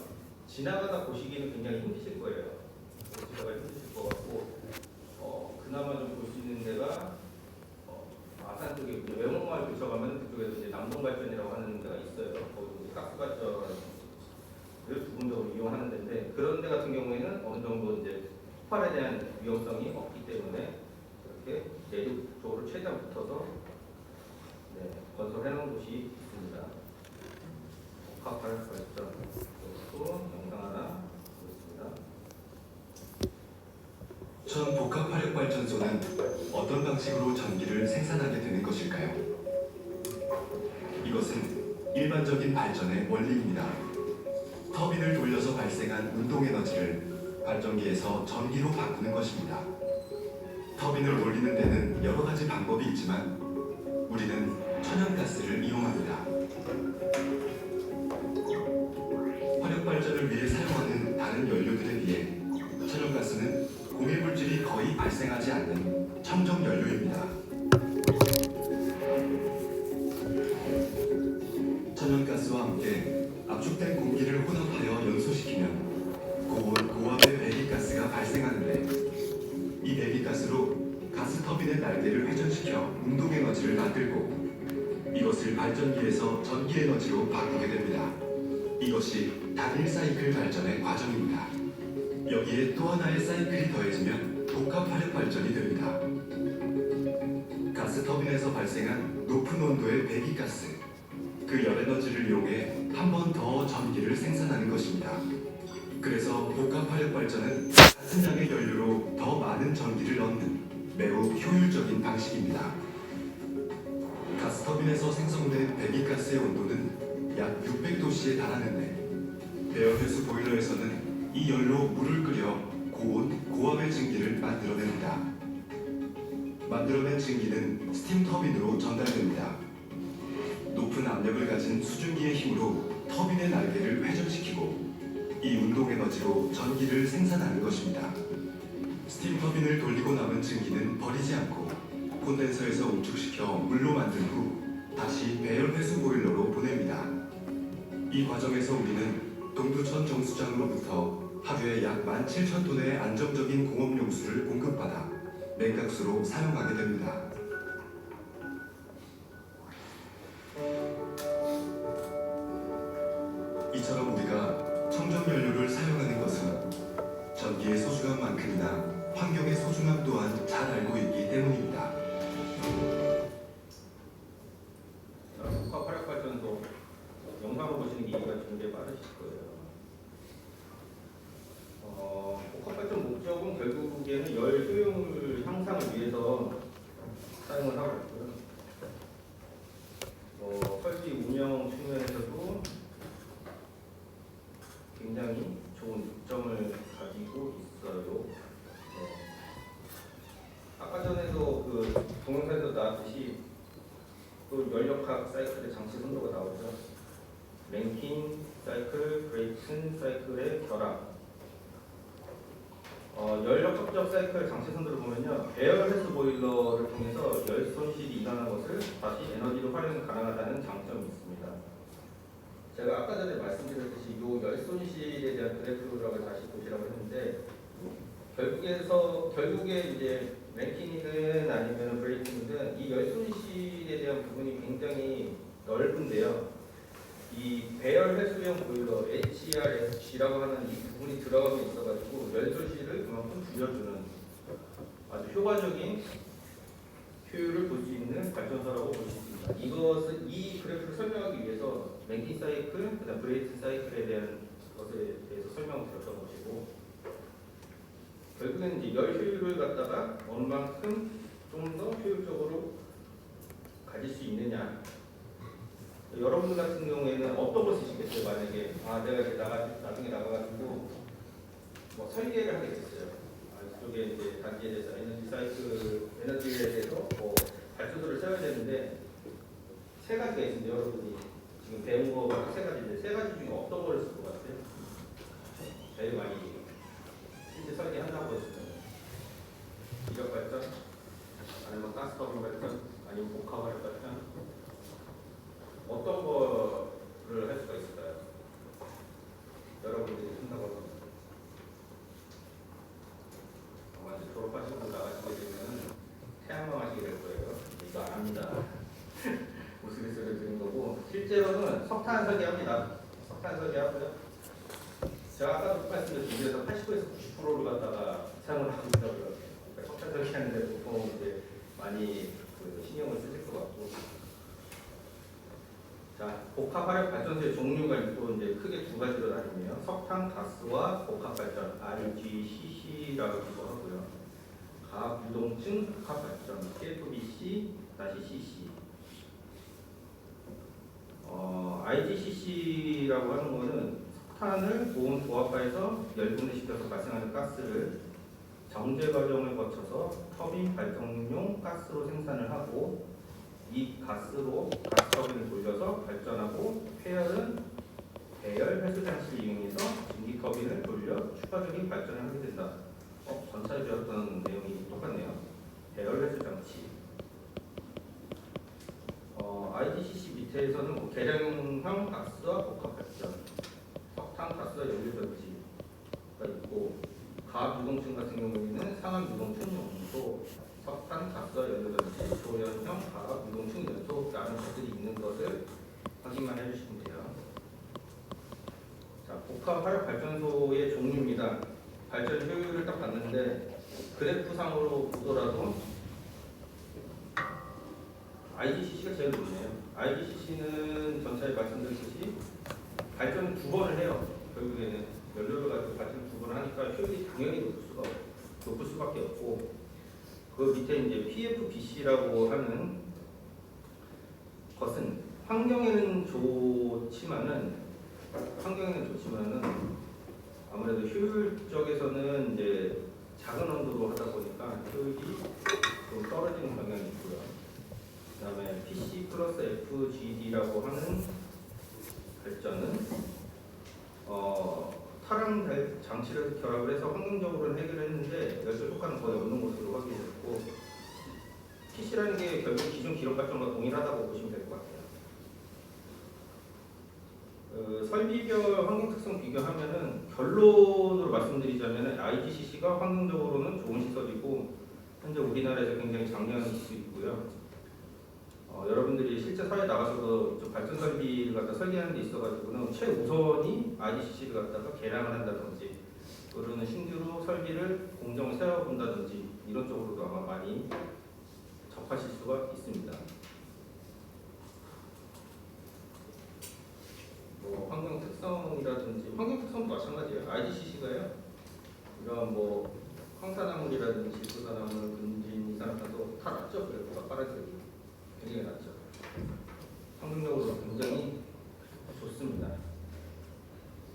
지나가다 보시기는 굉장히 힘드실 거예요. 보시다가 힘드실 것 같고 그나마 좀 볼 수 있는 데가 아산 쪽에 외목마을 근처가면 그쪽에서 이제 남동발전이라고 하는 데가 있어요. 거기 이제 가스발전을 부분적으로 이용하는 데인데 그런 데 같은 경우에는 어느 정도 이제 폭발에 대한 위험성이 없기 때문에 이렇게 내륙 쪽으로 최대한 붙어서 건설해 놓은 곳이 있습니다. 복합 발전 이것도 영상 하나 보겠습니다. 전 복합 화력 발전소는 어떤 방식으로 전기를 생산하게 되는 것일까요? 이것은 일반적인 발전의 원리입니다. 터빈을 돌려서 발생한 운동 에너지를 발전기에서 전기로 바꾸는 것입니다. 터빈을 돌리는 데는 여러 가지 방법이 있지만 우리는 천연가스를 이용합니다. 화력 발전을 위해 사용하는 다른 연료들에 비해 천연가스는 공해물질이 거의 발생하지 않는 청정 연료입니다. 천연가스와 함께 압축된 공기를 혼합하여 연소시키면 고온, 고압의 배기가스가 발생하는데 이 배기가스로 가스 터빈의 날개를 회전시켜 운동에너지를 만들고 이것을 발전기에서 전기에너지로 바꾸게 됩니다. 이것이 단일 사이클 발전의 과정입니다. 여기에 또 하나의 사이클이 더해지면 복합 화력 발전이 됩니다. 가스 터빈에서 발생한 높은 온도의 배기가스, 그 열에너지를 이용해 한 번 더 전기를 생산하는 것입니다. 그래서 복합 화력 발전은 같은 양의 연료로 더 많은 전기를 얻는 매우 효율적인 방식입니다. 가스 터빈에서 생성된 배기가스의 온도는 약 600도씨에 달하는데 배열회수 보일러에서는 이 열로 물을 끓여 고온, 고압의 증기를 만들어냅니다. 만들어낸 증기는 스팀 터빈으로 전달됩니다. 높은 압력을 가진 수증기의 힘으로 터빈의 날개를 회전시키고 이 운동 에너지로 전기를 생산하는 것입니다. 스팀 터빈을 돌리고 남은 증기는 버리지 않고 콘덴서에서 우측시켜 물로 만든 후 다시 배열 회수 보일러로 보냅니다. 이 과정에서 우리는 동두천 정수장으로부터 하루에 약 17,000톤의 안정적인 공업용수를 공급받아 냉각수로 사용하게 됩니다. 이처럼 우리가 청정연료를 사용하는 것은 전 전기의 소중함만큼이나 환경의 소중함 또한 잘 알고 있기 때문입니다. 복합 화력 발전소 영상으로 보시는 게 이해가 굉장히 빠르실 거예요. 복합 발전 목적은 결국에는 열 효용을 향상을 위해서 사용을 하고 있고요. 설비 운영 측면에서도 굉장히 좋은 이점을 가지고 있어요. 아까 전에도 그 동영상에서 나왔듯이 또 연력학 사이클의 장치 선도가 나오죠. 랭킨 사이클, 브레이튼 사이클의 결합. 연력합적 사이클 장치 선도를 보면요, 배열 해수 보일러를 통해서 열 손실이 일어난 것을 다시 에너지로 활용 가능하다는 장점이 있습니다. 제가 아까 전에 말씀드렸듯이 이 열 손실에 대한 그래프라고 다시 보시라고 했는데, 결국에 이제 랭킨이든 아니면 브레이튼이든 이 열 손실에 대한 부분이 굉장히 넓은데요. 이 배열 해수용 보일러 HRSG라고 하는 이 부분이 들어가고 있어가지고 열 손실을 그만큼 줄여주는 아주 효과적인 효율을 볼 수 있는 발전소라고 볼 수 있습니다. 이 그래프를 설명하기 위해서 랭킨 사이클, 그다음 브레이튼 사이클에 대한 것에 대해서 설명을 드렸던 것이고, 결국에는 이제 열 효율을 갖다가 어느 만큼 좀 더 효율적으로 가질 수 있느냐. 여러분 같은 경우에는 어떤 걸 쓰시겠어요? 만약에 내가 이제 나중에 나가가지고 뭐 설계를 하게 됐어요. 이쪽에 이제 단지에 대해서 에너지에 대해서 뭐 발전소를 써야 되는데 세 가지가 있는데 여러분이 지금 배운 거가 세 가지인데 세 가지 중에 어떤 거를 쓸 것 같아요? 제일 많이 실제 설계한다고 했으면 기력 발전, 아니면 가스터빈 발전, 아니면 복합화력 발전, 어떤 거를 할 수가 있을까요? 여러분들이 한다고 하면 아마 이제 졸업하시고 나가시게 되면 태양광 하시게 될 거예요. 이거 안 합니다. 우스갯소리를 드린 거고, 실제로는 석탄 설계합니다. 석탄 설계하고요. 제가 아까도 말씀드렸듯이 80%에서 90%를 갖다가 사용을 하고 있다고요. 그러니까 석탄 설계하는데 보통 이제 많이 신경을 쓰실 것 같고. 자, 복합 화력 발전소의 종류가 있고 이제 크게 두 가지로 나뉘네요. 석탄 가스와 복합 발전 RGCC라고 하고요. 가압 유동층 복합 발전 CFBC-CC. IGCC라고 하는 거는 석탄을 고온 도합화해서 열분해 시켜서 발생하는 가스를 정제 과정을 거쳐서 터빈 발전용 가스로 생산을 하고, 이 가스로 가스 터빈을 돌려서 발전하고, 폐열은 배열 회수 장치를 이용해서 증기 터빈을 돌려 추가적인 발전을 하게 된다. 전차에 배웠던 내용이 똑같네요. 배열 회수 장치. IGCC 밑에서는 뭐 계량형 가스와 복합 발전, 석탄 가스와 연료 전지가 있고, 가압 유동층 같은 경우에는 상압 유동층 용소, 석탄 가스와 연료 전지, 조연형 가압 유동층 연소라는 것들이 있는 것을 확인만 해주시면 돼요. 자, 복합 화력 발전소의 종류입니다. 발전 효율을 딱 봤는데 그래프상으로 보더라도 IGCC가 제일 높네요. IGCC는 전차에 말씀드렸듯이 발전을 두 번을 해요. 결국에는 연료를 가지고 발전을 두 번 하니까 효율이 당연히 높을 수밖에 없고, 그 밑에 이제 PFBC라고 하는 것은 환경에는 좋지만은 아무래도 효율적에서는 이제 작은 온도로 하다 보니까 효율이 좀 떨어지는 경향이 있고요. 그다음에 PC 플러스 FGD라고 하는 발전은 타랑 장치를 결합을 해서 환경적으로는 해결했는데 열도 효과는 거의 없는 것으로 확인됐고, PC라는 게 결국 기존 기록 발전과 동일하다고 보시면 될 것 같아요. 설비별 환경 특성 비교하면은 결론으로 말씀드리자면은 IGCC가 환경적으로는 좋은 시설이고 현재 우리나라에서 굉장히 장려하는 수 있고요. 여러분들이 실제 사회에 나가서도 발전 설비를 갖다 설계하는 데 있어가지고는 최우선이 IGCC를 갖다가 개량을 한다든지 그러는 신규로 설비를 공정을 세워본다든지 이런 쪽으로도 아마 많이 접하실 수가 있습니다. 뭐 환경 특성이라든지 환경 특성도 마찬가지예요. IGCC가요. 이런 뭐 황사나물이라든지 부산나물, 금진, 이산화탄소 다 낮죠. 그래서 빠르게 굉장히 낮죠. 환경적으로 굉장히 좋습니다.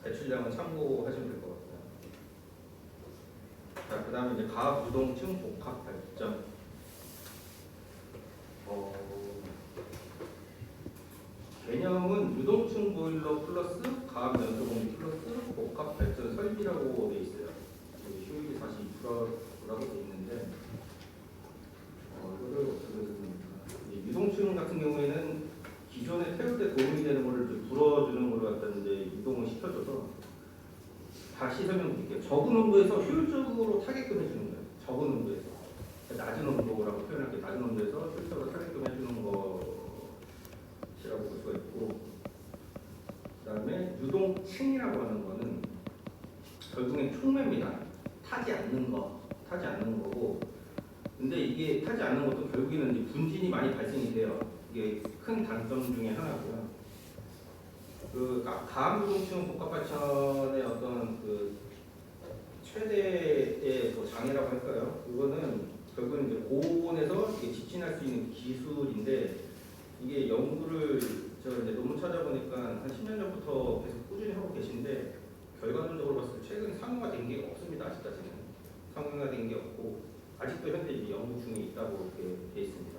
배출량은 참고하시면 될 것 같아요. 자, 그 다음에 이제 가압 유동층 복합 발전. 개념은 유동층 보일러 플러스 가압 연소 공기 플러스 복합 발전 설비라고 되어 있어요. 효율이 42%라고 되어 있는데 이거를 어떻게 해야 됩니까? 유동층 같은 경우에는 기존에 태울 때 도움이 되는 거를 이제 불어주는 걸로 갖다 이제 이동을 시켜줘서 다시 설명드릴게요. 적은 온도에서 효율적으로 타게끔 해주는 거예요. 적은 온도에서 낮은 온도라고 표현할게요. 낮은 온도에서 효율적으로 타게끔 해주는 것이라고 볼 수가 있고, 그다음에 유동층이라고 하는 거는 결국엔 촉매입니다. 타지 않는 거고, 근데 이게 타지 않는 것도 결국에는 이제 분진이 많이 발생이 돼요. 이게 큰 단점 중에 하나고요. 그 가압유동층 복합발전의 어떤 그 최대의 뭐 장애라고 할까요? 이거는 결국은 이제 고온에서 이게 직진할 수 있는 기술인데, 이게 연구를 제가 이제 논문 찾아보니까 한 10년 전부터 계속 꾸준히 하고 계신데, 결과론적으로 봤을 때 최근에 상용화 된 게 없습니다. 아직까지는 상용화 된 게 없고, 아직도 현재 이제 연구 중에 있다고 이렇게 돼 있습니다.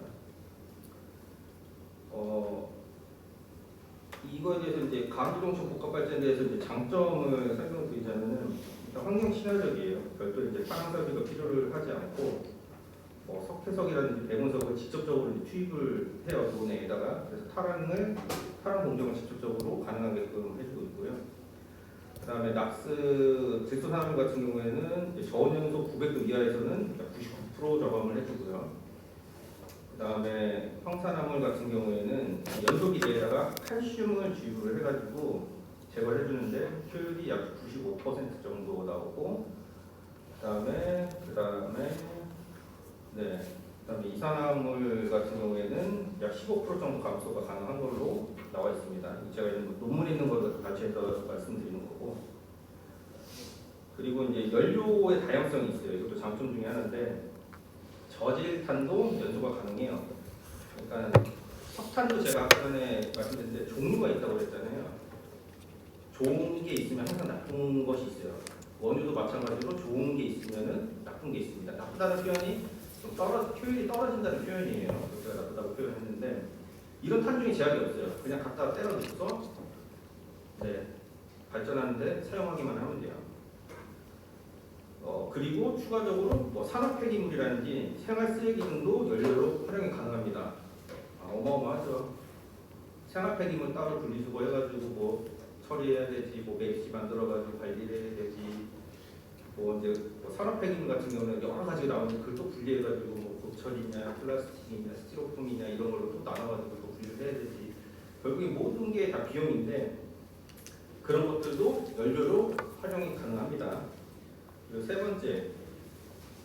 이거에 대해서 이제 가압유동층 복합발전에 대해서 이제 장점을 설명드리자면은, 일단 환경 친화적이에요. 별도 이제 파랑 설비가 필요를 하지 않고, 석회석이라든지 배문석을 직접적으로 이제 투입을 해요. 도내에다가. 그래서 타랑 공정을 직접적으로 가능하게끔 해주고 있고요. 그다음에 낙스 질소산화물 같은 경우에는 이제 저온연소 900도 이하에서는 99% 저감을 해주고요. 그다음에 황산화물 같은 경우에는 연소기 내에다가 칼슘을 주입을 해가지고 제거를 해주는데 효율이 약 95% 정도 나오고, 그다음에 이산화물 같은 경우에는 약 15% 정도 감소가 가능한 걸로 나와 있습니다. 제가 논문에 있는 것을 같이 해서 말씀드리는 거고, 그리고 이제 연료의 다양성이 있어요. 이것도 장점 중에 하나인데, 저질탄도 연소가 가능해요. 그러니까 석탄도 제가 아까 전에 말씀드렸는데 종류가 있다고 그랬잖아요. 좋은 게 있으면 항상 나쁜 것이 있어요. 원유도 마찬가지로 좋은 게 있으면은 나쁜 게 있습니다. 나쁘다는 표현이 좀 효율이 떨어진다는 표현이에요. 제가 나쁘다고 표현했는데, 이런 탄중에 제약이 없어요. 그냥 갖다 때려 넣어서 발전하는데 사용하기만 하면 돼요. 그리고 추가적으로 뭐 산업 폐기물이라든지 생활 쓰레기 등도 연료로 활용이 가능합니다. 어마어마하죠. 생활 폐기물 따로 분리수거 해가지고 뭐 처리해야 되지, 뭐 맵시 만들어가지고 관리를 해야 되지, 뭐 이제 산업 폐기물 같은 경우는 여러 가지가 나오는데 그걸 또 분리해가지고 뭐 고철이냐, 플라스틱이냐, 스티로폼이냐 이런 걸로 또 나눠가지고 또 분리를 해야 되지. 결국에 모든 게 다 비용인데 그런 것들도 연료로 활용이 가능합니다. 그리고 세 번째,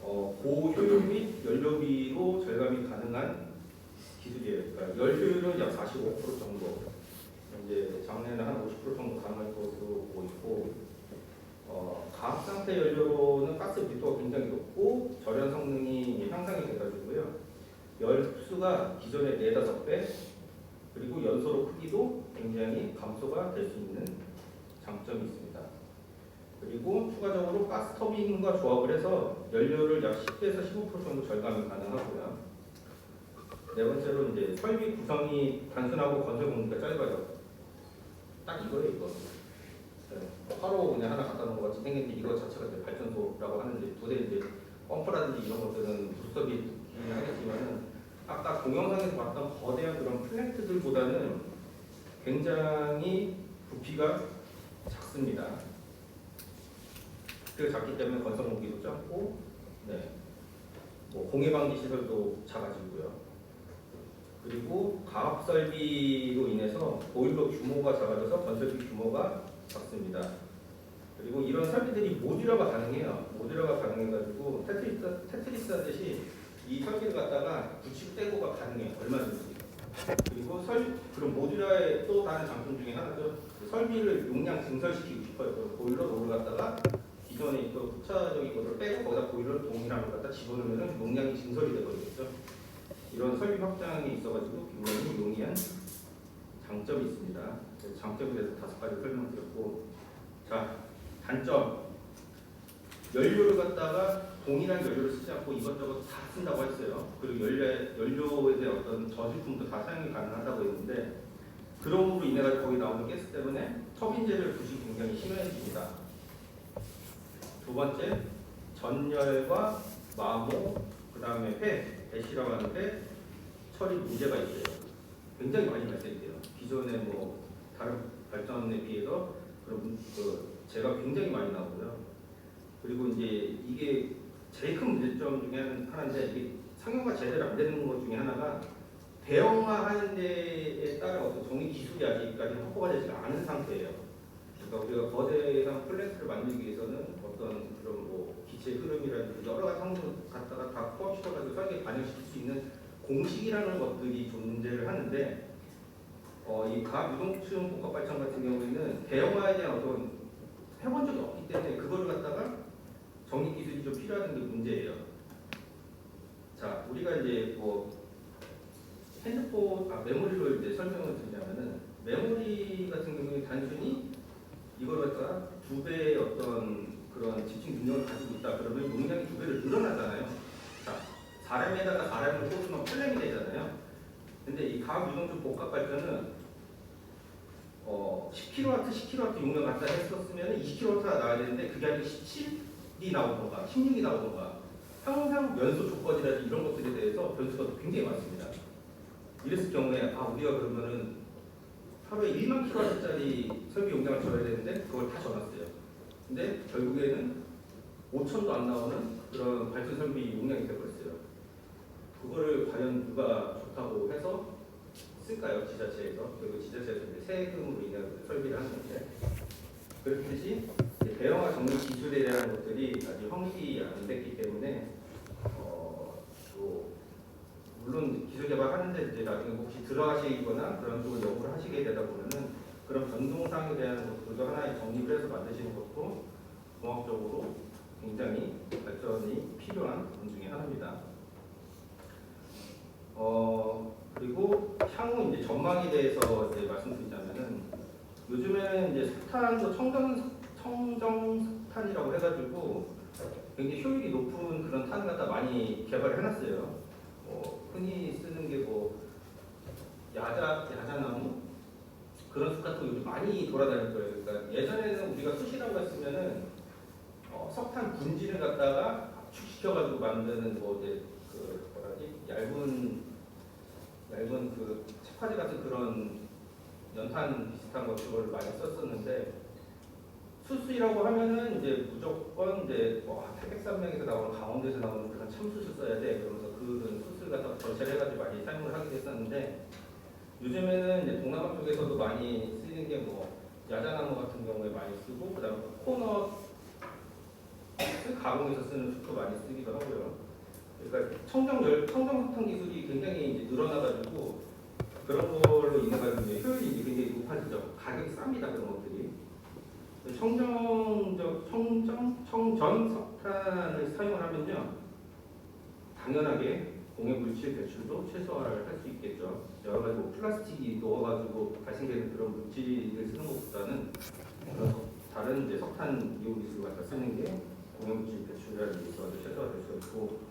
고효율 및 연료비로 절감이 가능한 기술이에요. 그러니까 연료율은 약 45% 정도, 이제 작년에는 한 50% 정도 가능할 것으로 보고 있고, 가압 상태 연료로는 가스 밀도가 굉장히 높고 절연 성능이 향상이 돼가지고요. 열수가 기존의 4-5배, 그리고 연소로 크기도 굉장히 감소가 될 수 있는 장점이 있습니다. 그리고 추가적으로 가스 터빈과 조합을 해서 연료를 약 10에서 15% 정도 절감이 가능하고요. 네 번째로 이제 설비 구성이 단순하고 건설 공기가 짧아요. 딱 이거예요, 이거. 화로 그냥 하나 갖다 놓은 것 같이 생겼는데 이거 자체가 이제 발전소라고 하는데, 부대 이제 펌프라든지 이런 것들은 부수업이 하겠지만은 아까 동영상에서 봤던 거대한 그런 플랜트들보다는 굉장히 부피가 작습니다. 그 작기 때문에 건설 공기도 작고, 뭐 공해 방지 시설도 작아지고요. 그리고 가압 설비로 인해서 보일러 규모가 작아져서 건설비 규모가 작습니다. 그리고 이런 설비들이 모듈화가 가능해요. 모듈화가 가능해가지고 테트리스 하듯이 이 설비를 갖다가 붙이고 떼고가 가능해요. 얼마든지. 그리고 그런 모듈화의 또 다른 장점 중에 하나죠. 그 설비를 용량 증설시키고 싶어요. 그 보일러를 갖다가 기존에 있던 후차적인 것을 빼고 거기다 보일러 동일한 걸 갖다 집어넣으면 용량이 증설이 되거든요. 이런 설비 확장이 있어가지고 굉장히 용이한 장점이 있습니다. 장점에 대해서 5가지 설명드렸고, 자, 단점. 연료를 갖다가 동일한 연료를 쓰지 않고 이것저것 다 쓴다고 했어요. 그리고 연료에 대한 어떤 저질품도 다 사용이 가능하다고 했는데, 그럼으로 인해 가지고 거기 나오는 가스 때문에 터빈재를 부식이 굉장히 심해집니다. 두 번째, 전열과 마모, 그 다음에 배시라고 하는데 처리 문제가 있어요. 굉장히 많이 발생돼요. 기존의 뭐 다른 발전에 비해서 그런 재가 굉장히 많이 나오고요. 그리고 이제 이게 제일 큰 문제점 중에 하나인데, 이게 상용화 제대로 안 되는 것 중에 하나가 대형화하는 데에 따른 어떤 정리 기술이 아직까지 확보가 되지 않은 상태예요. 그러니까 우리가 거대한 플랜트를 만들기 위해서는 어떤 그런 뭐 기체 흐름이라든지 여러 가지 상황을 갖다가 다 포함시켜가지고 설계에 반영시킬 수 있는 공식이라는 것들이 존재를 하는데, 이 과학 유동층 복합 발전 같은 경우에는 대형화에 대한 어떤 해본 적이 없기 때문에 그거를 갖다가 정리 기술이 좀 필요한 게 문제예요. 자, 우리가 이제 뭐 메모리로 이제 설명을 드리자면은, 메모리 같은 경우에 단순히 이걸 갖다가 2배의 어떤 그런 집중 능력을 가지고 있다 그러면 용량이 2배로 늘어나잖아요. 자, 사람에다가 사람을 꽂으면 플랜이 되잖아요. 근데 이 과학 유동층 복합 발전은 10kW 용량 갖다 했었으면 20kW가 나와야 되는데, 그게 아니고 17이 나오던가 16이 나오던가, 항상 연소 조건이라든지 이런 것들에 대해서 변수가 굉장히 많습니다. 이랬을 경우에 우리가 그러면은 하루에 1만 kW짜리 설비 용량을 줘야 되는데 그걸 다 줘놨어요. 근데 결국에는 5천도 안 나오는 그런 발전 설비 용량이 되어버렸어요. 그거를 과연 누가 좋다고 해서 쓸까요? 지자체에서. 그리고 지자체에서 이제 세금으로 인해 설비를 하는 건데, 그렇듯이 대형화 정리 기술에 대한 것들이 아직 확립이 안 됐기 때문에 또 물론 기술 개발하는데 이제 나중에 혹시 들어가시거나 그런 쪽을 연구를 하시게 되다 보면은 그런 변동사항에 대한 것들도 하나의 정립을 해서 만드시는 것도 공학적으로 굉장히 발전이 필요한 부분 중에 하나입니다. 그리고 향후 이제 전망에 대해서 이제 말씀드리자면은, 요즘에는 이제 석탄도 청정 석탄이라고 해가지고 굉장히 효율이 높은 그런 탄을 갖다 많이 개발을 해놨어요. 흔히 쓰는 게 뭐 야자나무 그런 숲 같은 거 요즘 많이 돌아다닐 거예요. 그러니까 예전에는 우리가 숯이라고 했으면은 석탄 분진을 갖다가 압축시켜가지고 만드는 뭐 이제 그 얇은 그 책화지 같은 그런 연탄 비슷한 것들을 많이 썼었는데, 수수이라고 하면은 이제 무조건 이제 태백산맥에서 나오는 강원도에서 나오는 그런 참수를 써야 돼. 그러면서 그런 수수를 갖다가 절차를 해가지고 많이 사용을 하게 됐었는데, 요즘에는 이제 동남아 쪽에서도 많이 쓰이는 게 뭐 야자나무 같은 경우에 많이 쓰고, 그다음에 코코넛 가공해서 쓰는 숯도 많이 쓰기도 하고요. 그러니까 청정석탄 기술이 굉장히 이제 늘어나가지고 그런 걸로 인해 가지고 효율이 이제 굉장히 높아지죠. 가격이 쌉니다, 그런 것들이. 청전 석탄을 사용을 하면요, 당연하게 공해 물질 배출도 최소화를 할 수 있겠죠. 여러 가지 뭐 플라스틱이 녹아가지고 발생되는 그런 물질을 쓰는 것보다는 다른 이제 석탄 이용 기술을 갖다 쓰는 게 공해 물질 배출을 위해서 최소화될 수 있고,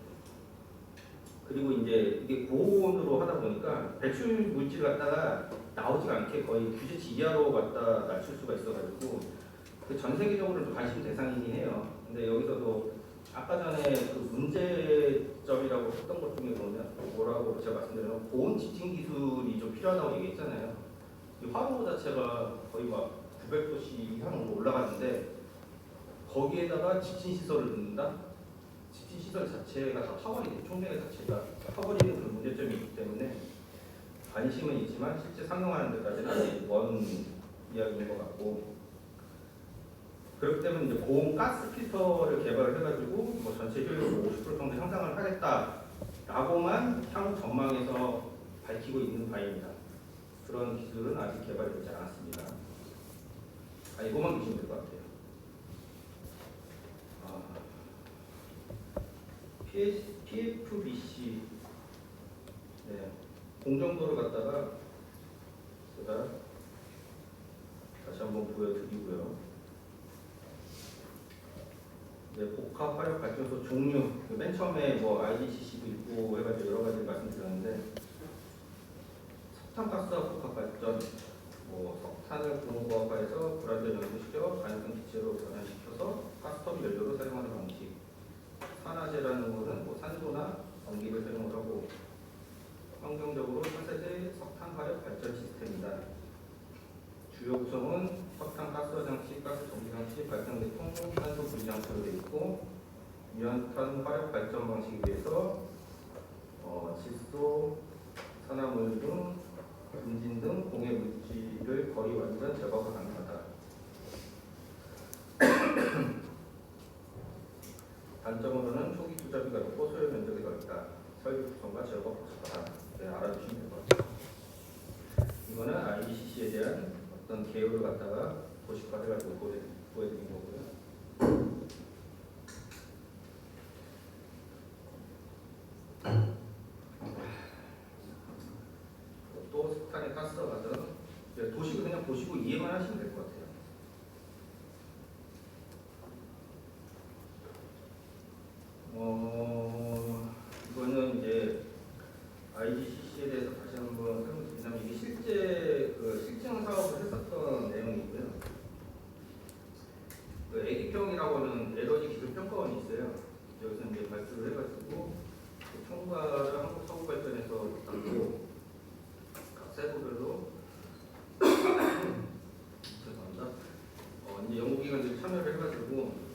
그리고 이제 이게 고온으로 하다 보니까 배출 물질을 갖다가 나오지가 않게 거의 규제치 이하로 갖다 낮출 수가 있어가지고 전 세계적으로 좀 관심 대상이긴 해요. 근데 여기서도 아까 전에 그 문제점이라고 했던 것 중에 보면 뭐라고 제가 말씀드리면 고온 지진 기술이 좀 필요하다고 얘기했잖아요. 이 화로 자체가 거의 막 900도씨 이상으로 올라가는데 거기에다가 지진 시설을 넣는다? 지진 시설 자체가 다 타버리는, 총량의 자체가 타버리는 그런 문제점이 있기 때문에 관심은 있지만 실제 상용하는 데까지는 아직 먼 이야기인 것 같고, 그렇기 때문에 이제 고온 가스 필터를 개발을 해가지고 뭐 전체 효율을 50% 정도 향상을 하겠다라고만 향후 전망에서 밝히고 있는 바입니다. 그런 기술은 아직 개발되지 않았습니다. 이거만 보시면 될 것 같아요. PFBC 공정도를 갖다가 제가 다시 한번 보여드리고요. 복합 화력 발전소 종류, 맨 처음에 뭐 IGCC도 있고 해가지고 여러 가지 말씀드렸는데, 석탄가스와 복합 발전, 뭐 석탄을 고노고압화해서 불완전 연소시켜 가연성 기체로 전환시켜서 가스터빈 연료로 사용하는 방식. 산화제라는 것은 뭐 산소나 전기를 사용을 하고 환경적으로 차세대 석탄 화력 발전 시스템이다. 주요 구성은 석탄 가스 장치, 가스 전기 장치, 발생대통, 산소 분리 장치로 되어 있고, 유연탄 화력 발전 방식에 의해서 질소, 산화물 등 분진 등 공해 물질을 거의 완전 제거가 가능하다. 단점으로는 초기 투자비가 높고 소요 면적이 넓다. 설비 구성과 제어가 복잡하다. 알아두시면 될 것 같아요. 이거는 IGCC에 대한 어떤 개요를 갖다가 도식화해가지고 보여드린 거고요. 또 석탄에 가스가 가든 도식을 그냥 보시고 이해만 하시면 될 것 같아요. 이거는 이제 IGCC에 대해서 다시 한번 설명드리자면, 이게 실제 실증 사업을 했었던 내용이고요. 애기평이라고 하는 에너지 기술 평가원이 있어요. 여기서 이제 발표를 해가지고 평가를 한국서구발전에서 받고 각 세부별로 죄송합니다. 이제 연구기관들이 참여를 해가지고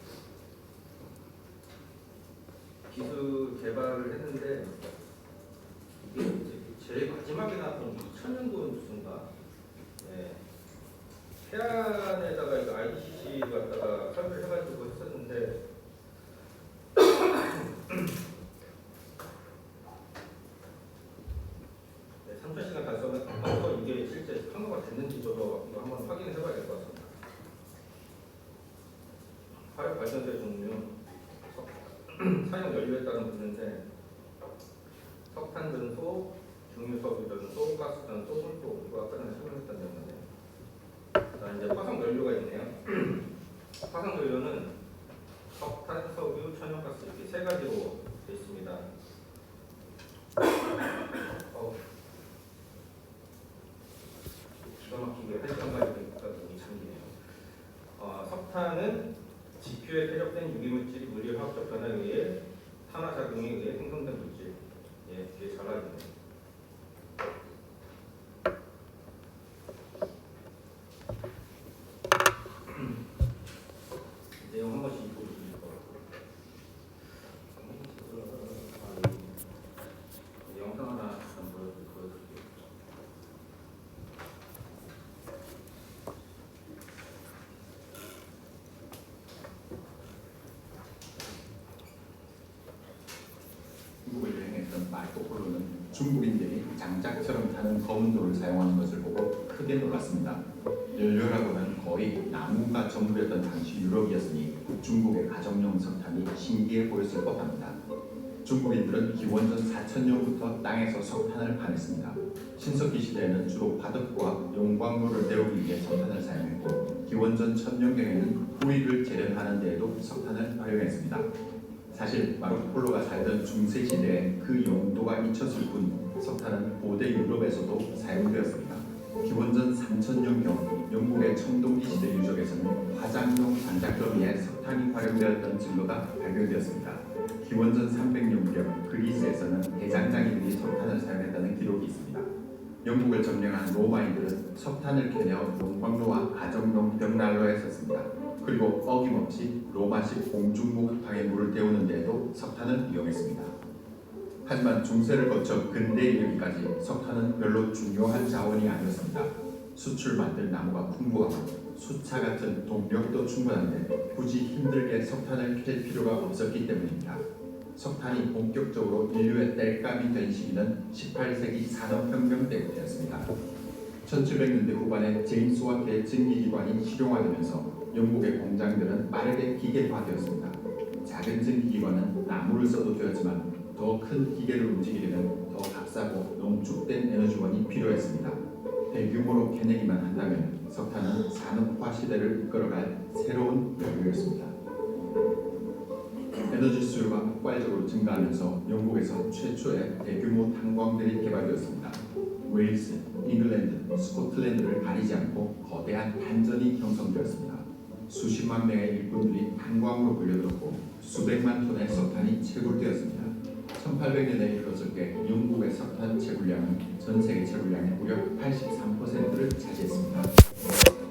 기술 개발을 했는데, 이게 이제 제일 마지막에 나왔던 2000년도인가 해안에다가 이거 IGCC를 갖다가 설계를 해가지고 했었는데, 네, 3000시간 달성해서 이게 실제 평가가 됐는지 저도 이거 한번 확인해 봐야 될 것 같습니다. 화력 발전소의 종류, 사용 연료에 따른 분류인데, 석탄 전소, 중유석유 전소, 가스 전소, 손소, 이거 아까 전에 설명했던 내용인데, 이제 화석 연료가 있네요. 화석 연료는 석탄, 석유, 천연가스 이렇게 세 가지로 되어 있습니다. 기가 막히게 1시간 가지고 여기 잠기네요. 석탄은 지표에 퇴적된 유기물질이 물리의 화학적 변화에 의해 산화작용에 의해 생성된 물질. 이게 잘 알겠네요. 내용 한 번씩 읽고 주실 것 같고. 영상 하나 보여드릴게요. 중국을 여행했던 마르코폴로는 중국인들이 장작처럼 타는 검은 돌을 사용하는 것을 보고 크게 놀랐습니다. 연료라고는 거의 나무가 전부였던 당시 유럽이었으니 중국의 가정용 석탄이 신기해 보였을 법합니다. 중국인들은 기원전 4000년부터 땅에서 석탄을 파냈습니다. 신석기 시대에는 주로 바둑과 용광로를 데우기 위해 석탄을 사용했고, 기원전 1000년경에는 부익을 재련하는 데에도 석탄을 활용했습니다. 사실 마르코폴로가 살던 중세 시대에 그 용도가 잊혔을 뿐 석탄은 고대 유럽에서도 사용되었습니다. 기원전 3000년경 영국의 청동기 시대 유적에서는 화장용 장작더미에 석탄이 활용되었던 증거가 발견되었습니다. 기원전 300년경 그리스에서는 대장장이들이 석탄을 사용했다는 기록이 있습니다. 영국을 점령한 로마인들은 석탄을 캐내 용광로와 가정용 벽난로에 썼습니다. 그리고 어김없이 로마식 공중목욕탕에 물을 데우는 데에도 석탄을 이용했습니다. 하지만 중세를 거쳐 근대에 이르기까지 석탄은 별로 중요한 자원이 아니었습니다. 수출 만들 나무가 풍부하고 수차 같은 동력도 충분한데 굳이 힘들게 석탄을 캘 필요가 없었기 때문입니다. 석탄이 본격적으로 인류의 땔감이 된 시기는 18세기 산업혁명 때부터였습니다. 1700년대 후반에 제임스 와트의 증기기관이 실용화되면서 영국의 공장들은 빠르게 기계화되었습니다. 작은 증기기관은 나무를 써도 되었지만 더 큰 기계를 움직이려면 더 값싸고 농축된 에너지원이 필요했습니다. 대규모로 캐내기만 한다면 석탄은 산업화 시대를 이끌어갈 새로운 연료였습니다. 에너지 수요가 폭발적으로 증가하면서 영국에서 최초의 대규모 탄광들이 개발되었습니다. 웨일스, 잉글랜드, 스코틀랜드를 가리지 않고 거대한 탄전이 형성되었습니다. 수십만 명의 일꾼들이 탄광으로 끌려들었고 수백만 톤의 석탄이 채굴되었습니다. 1800년에 이르렀을 때 영국의 석탄 채굴량은 전 세계 채굴량의 무려 83%를 차지했습니다.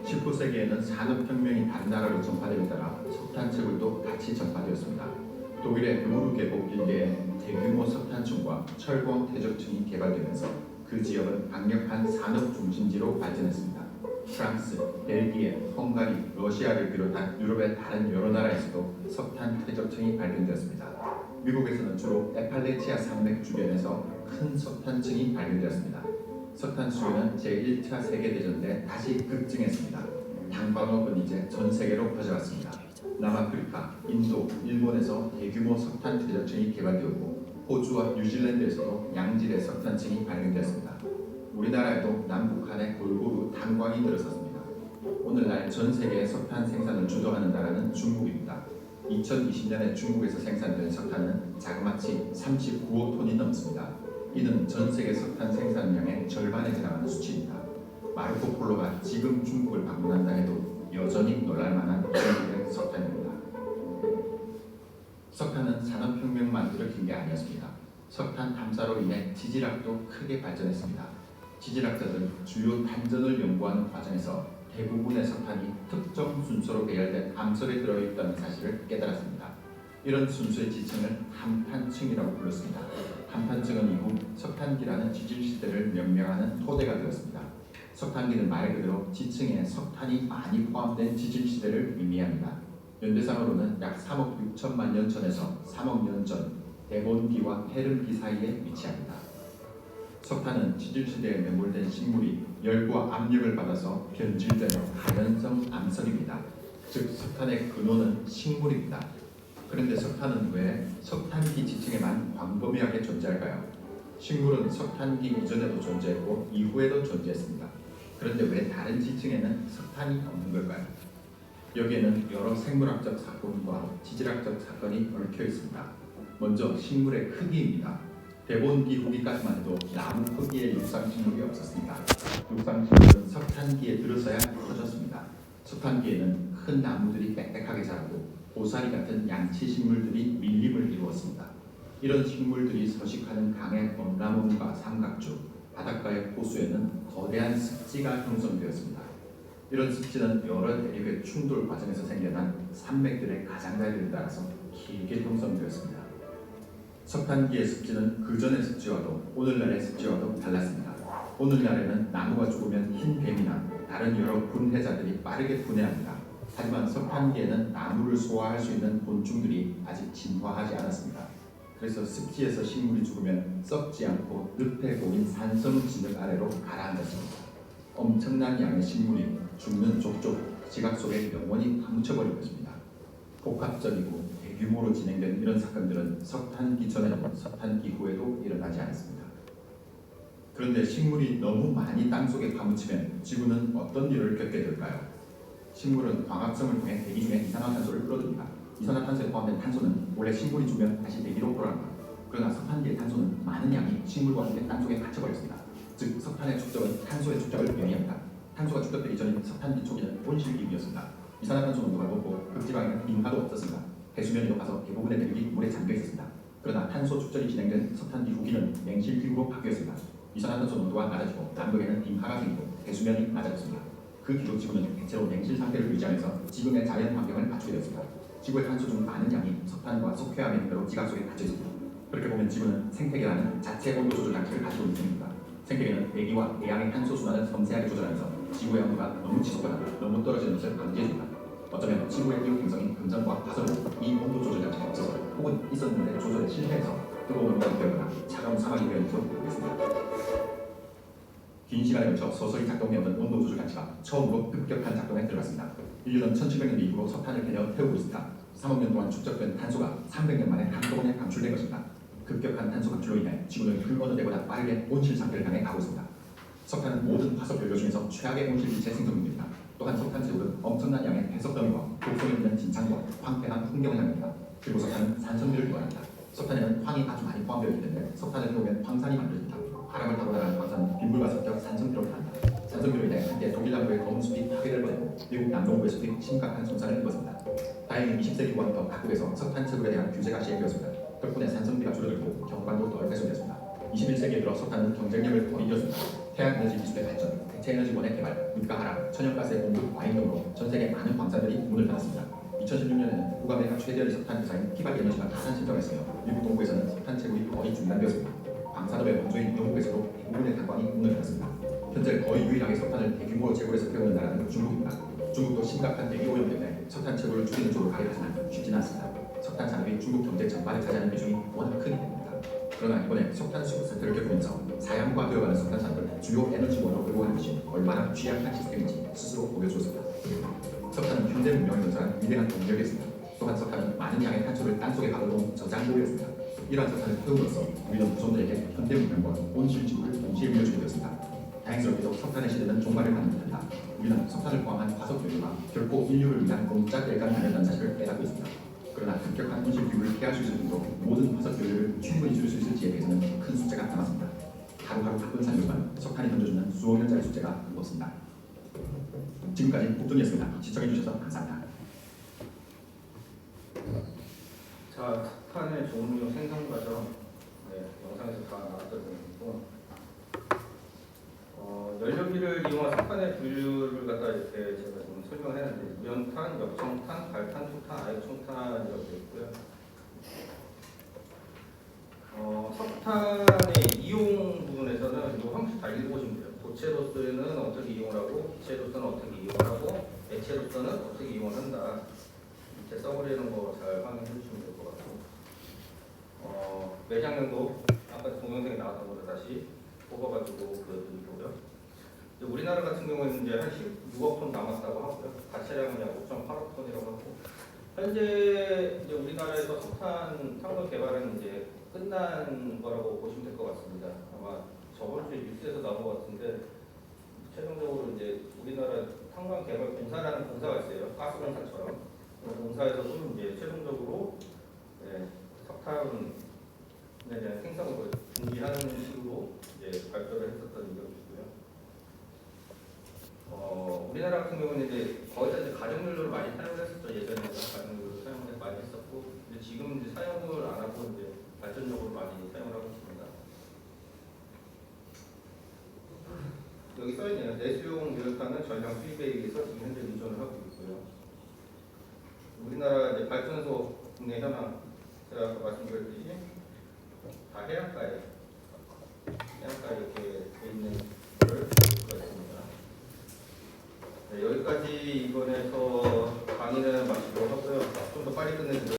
19세기에는 산업혁명이 다른 나라로 전파됨에 따라 석탄 채굴도 같이 전파되었습니다. 독일의 루르 계곡 일대에 대규모 석탄층과 철광 퇴적층이 개발되면서 그 지역은 강력한 산업 중심지로 발전했습니다. 프랑스, 벨기에, 헝가리, 러시아를 비롯한 유럽의 다른 여러 나라에서도 석탄 퇴적층이 발견되었습니다. 미국에서는 주로 에팔레치아 산맥 주변에서 큰 석탄층이 발견되었습니다. 석탄 수요는 제1차 세계대전 때 다시 급증했습니다. 탄광업은 이제 전 세계로 퍼져갔습니다. 남아프리카, 인도, 일본에서 대규모 석탄 퇴적층이 개발되었고 호주와 뉴질랜드에서도 양질의 석탄층이 발견되었습니다. 우리나라에도 남북한에 골고루 탄광이 들어섰습니다. 오늘날 전 세계의 석탄 생산을 주도하는 나라는 중국입니다. 2020년에 중국에서 생산된 석탄은 자그마치 39억 톤이 넘습니다. 이는 전 세계 석탄 생산량의 절반에 해당하는 수치입니다. 마르코 폴로가 지금 중국을 방문한다 해도 여전히 놀랄만한 중국의 석탄입니다. 석탄은 산업혁명만 일으킨 게 아니었습니다. 석탄 탐사로 인해 지질학도 크게 발전했습니다. 지질학자들은 주요 탄전을 연구하는 과정에서 대부분의 석탄이 특정 순서로 배열된 암석에 들어있다는 사실을 깨달았습니다. 이런 순서의 지층을 한탄층이라고 불렀습니다. 한탄층은 이후 석탄기라는 지질시대를 명명하는 토대가 되었습니다. 석탄기는 말 그대로 지층에 석탄이 많이 포함된 지질시대를 의미합니다. 연대상으로는 약 3억 6천만 년 전에서 3억 년 전 데본기와 헤른기 사이에 위치합니다. 석탄은 지질시대에 매몰된 식물이 열과 압력을 받아서 변질되는 가연성 암석입니다. 즉 석탄의 근원은 식물입니다. 그런데 석탄은 왜 석탄기 지층에만 광범위하게 존재할까요? 식물은 석탄기 이전에도 존재했고 이후에도 존재했습니다. 그런데 왜 다른 지층에는 석탄이 없는 걸까요? 여기에는 여러 생물학적 사건과 지질학적 사건이 얽혀 있습니다. 먼저 식물의 크기입니다. 대본기 후기까지만 해도 나무 크기의 육상식물이 없었습니다. 육상식물은 석탄기에 들어서야 커졌습니다. 석탄기에는 큰 나무들이 빽빽하게 자라고 고사리 같은 양치식물들이 밀림을 이루었습니다. 이런 식물들이 서식하는 강의 엄나무과 삼각주, 바닷가의 호수에는 거대한 습지가 형성되었습니다. 이런 습지는 여러 대륙의 충돌 과정에서 생겨난 산맥들의 가장자리를 따라서 길게 형성되었습니다. 석탄기의 습지는 그전의 습지와도 오늘날의 습지와도 달랐습니다. 오늘날에는 나무가 죽으면 흰 뱀이나 다른 여러 분해자들이 빠르게 분해합니다. 하지만 석탄기에는 나무를 소화할 수 있는 곤충들이 아직 진화하지 않았습니다. 그래서 습지에서 식물이 죽으면 썩지 않고 늪에 고인 산성 진흙 아래로 가라앉았습니다. 엄청난 양의 식물이 죽는 족족 지각 속에 영원히 파묻혀버린 것입니다. 복합적이고 대규모로 진행된 이런 사건들은 석탄기 전에도 석탄기 후에도 일어나지 않았습니다. 그런데 식물이 너무 많이 땅속에 파묻히면 지구는 어떤 일을 겪게 될까요? 식물은 광합성을 통해 대기 중에 이산화탄소를 끌어들입니다. 이산화탄소에 포함된 탄소는 원래 식물이 죽으면 다시 대기로 돌아갑니다. 그러나 석탄기의 탄소는 많은 양이 식물과 함께 땅속에 갇혀버렸습니다. 즉 석탄의 축적은 탄소의 축적을 의미합니다. 탄소가 축적되기 전인 석탄기 초기는 온실기후였습니다. 이산화탄소 농도가 높고 극지방에는 빙하도 없었습니다. 배수면이 높아서 대부분의 대륙이 물에 잠겨 있었습니다. 그러나 탄소 축적이 진행된 석탄기 후기는 냉실기후로 바뀌었습니다. 이산화탄소 농도가 낮아지고 남극에는 빙하가 생기고 배수면이 낮아졌습니다. 그 뒤로 지구는 대체로 냉실 상태를 유지하면서 지금의 자연 환경을 갖추게 되었습니다. 지구의 탄소 중 많은 양이 석탄과 석회암의 형태로 지각 속에 갇혀 있습니다. 그렇게 보면 지구는 생태계라는 자체 온도 조절 장치를 가지고 있는 셈입니다. 생태계는 대기와 대양의 탄소 순환을 섬세하게 조절하면서 지구의 온도가 너무 치솟거나 너무 떨어지는 것을 방지해준다. 어쩌면 지구의 이웃 행성인 금전과 화성은 이 온도 조절 장치가 없어서 혹은 있었는데 조절에 실패해서 뜨거운 온도가 되거나 차가운 사막이 되었는지도 모르겠습니다. 긴 시간에 걸쳐 서서히 작동되었던 온도 조절 장치가 처음으로 급격한 작동에 들어갔습니다. 인류는 1700년대 이후로 석탄을 캐려 태우고 있습니다. 3억 년 동안 축적된 탄소가 300년 만에 한꺼번에 감출된 것입니다. 급격한 탄소 감출로 인해 지구는 그 어느 때보다 빠르게 온실 상태를 향해 가고 있습니다. 석탄은 모든 화석 연료 중에서 최악의 온실기체 생성물입니다. 또한 석탄 채굴은 엄청난 양의 해석 더미와 독성이 있는 진창과 황폐한 풍경을 향합니다. 그리고 석탄은 산성비를 유발합니다. 석탄에는 황이 아주 많이 포함되어 있기 때문에 석탄을 태우면 황산이 만들어집니다. 바람을 타고 나가는 황산은 빗물과 섞여 산성비로 변합니다. 산성비로 인해 한때 독일 남부의 검은 숲이 파괴될 뻔했고 미국 남동부의 숲이 심각한 손상을 입었습니다. 다행히 20세기 후반부터 각국에서 석탄 채굴에 대한 규제가 시행되었습니다. 덕분에 산성비가 줄어들고 경관도 덜 훼손되었습니다. 21세기에 들어 석탄은 경쟁력을 더 이겼습니다. 태양에너지 기술의 발전, 대체에너지원의 개발, 물가 하락, 천연가스의 공급 과잉 등으로 전 세계 많은 광산들이 문을 닫았습니다. 2016년에는 북아메리카 최대의 석탄 회사인 히바리 에너지가 파산 신청을 했으며 미국 동부에서는 석탄 채굴이 거의 중단되었습니다. 광산업의 원조인 영국에서도 대부분의 탄광이 문을 닫았습니다. 현재 거의 유일하게 석탄을 대규모로 채굴해서 태우는 나라는 중국입니다. 중국도 심각한 대기 오염 때문에 석탄 채굴을 줄이는 쪽으로 가입하지만 쉽지는 않습니다. 석탄 산업이 중국 경제 전반을 차지하는 비중이 워낙 크기 때문입니다. 그러나 이번에 석탄 수급 사태를 겪으면서 사양과 되어가는 석탄 산업을 주요 에너지원으로 끌고 가는 것이 얼마나 취약한 시스템인지 스스로 보여주었습니다. 석탄은 현대 문명을 건설한 위대한 동력이었습니다. 또한 석탄은 많은 양의 탄소를 땅속에 가둬놓은 저장고였습니다. 이러한 석탄을 태움으로써 우리는 후손들에게 현대 문명과 온실 지구를 동시에 물려주게 되었습니다. 다행스럽게도 석탄의 시대는 종말을 맞는 듯합니다. 우리는 석탄을 포함한 화석 연료가 결코 인류를 위한 공짜 뗄감이 아니라는 사실을 깨닫고 있습니다. 그러나 급격한 온실 기후를 피할 수 있을 정도로 모든 화석 연료를 충분히 줄 수 있을지에 대해서는 큰 숙제가 남았습니다. 하루하루 바쁜 삶과 석탄이 던져주는 수억 년짜리 숙제가 무겁습니다. 지금까지 국준이었습니다. 시청해주셔서 감사합니다. 자, 석탄의 종류 생산 과정 영상에서 다 나왔던 내용이고 연료비를 이용한 석탄의 분류를 갖다 이렇게 제가 좀 설명을 했는데 연탄, 역청탄, 발탄, 초탄, 아역청탄 이렇게 있고요. 석탄의 이용 부분에서는 이거 형식 다 읽어보시면 돼요. 고체로서는 어떻게 이용을 하고, 기체로서는 어떻게 이용을 하고, 액체로서는 어떻게 이용을 한다. 이렇게 써버리는 거 잘 확인해 주시면 될 것 같고, 매장량도 아까 동영상에 나왔던 거를 다시 뽑아가지고 보여드리고요. 우리나라 같은 경우는 이제 한 16억 톤 남았다고 하고요. 가체량은 약 5.8억 톤이라고 하고, 현재 이제 우리나라에서 석탄 탄광 개발은 이제 끝난 거라고 보시면 될 것 같습니다. 아마 저번 주에 뉴스에서 나온 것 같은데 최종적으로 이제 우리나라 탄광 개발 공사라는 공사가 있어요. 가스공사처럼 공사에서도 이제 최종적으로 석탄에 대한 생산을 중지하는 식으로 이제 발표를 했었던 적이 있고요. 우리나라 같은 경우는 이제 거의 다 이제 가정연료를 많이 사용을 했었죠. 예전에는 가정연료를 사용을 많이 했었고, 근데 지금 이제 사용을 안 하고 이제 발전적으로 많이 사용을 하고 있습니다. 여기 써있네요. 내수용 유효탄은 전량 수입에 의해서 지금 현재 의존을 하고 있고요. 우리나라 이제 발전소 국내 현황 제가 아까 말씀드렸듯이 다 해안가에 이렇게 돼 있는 걸 볼 수가 있습니다. 네, 여기까지 이번에서 강의는 마치도록 하고요. 좀 더 빨리 끝내주세요.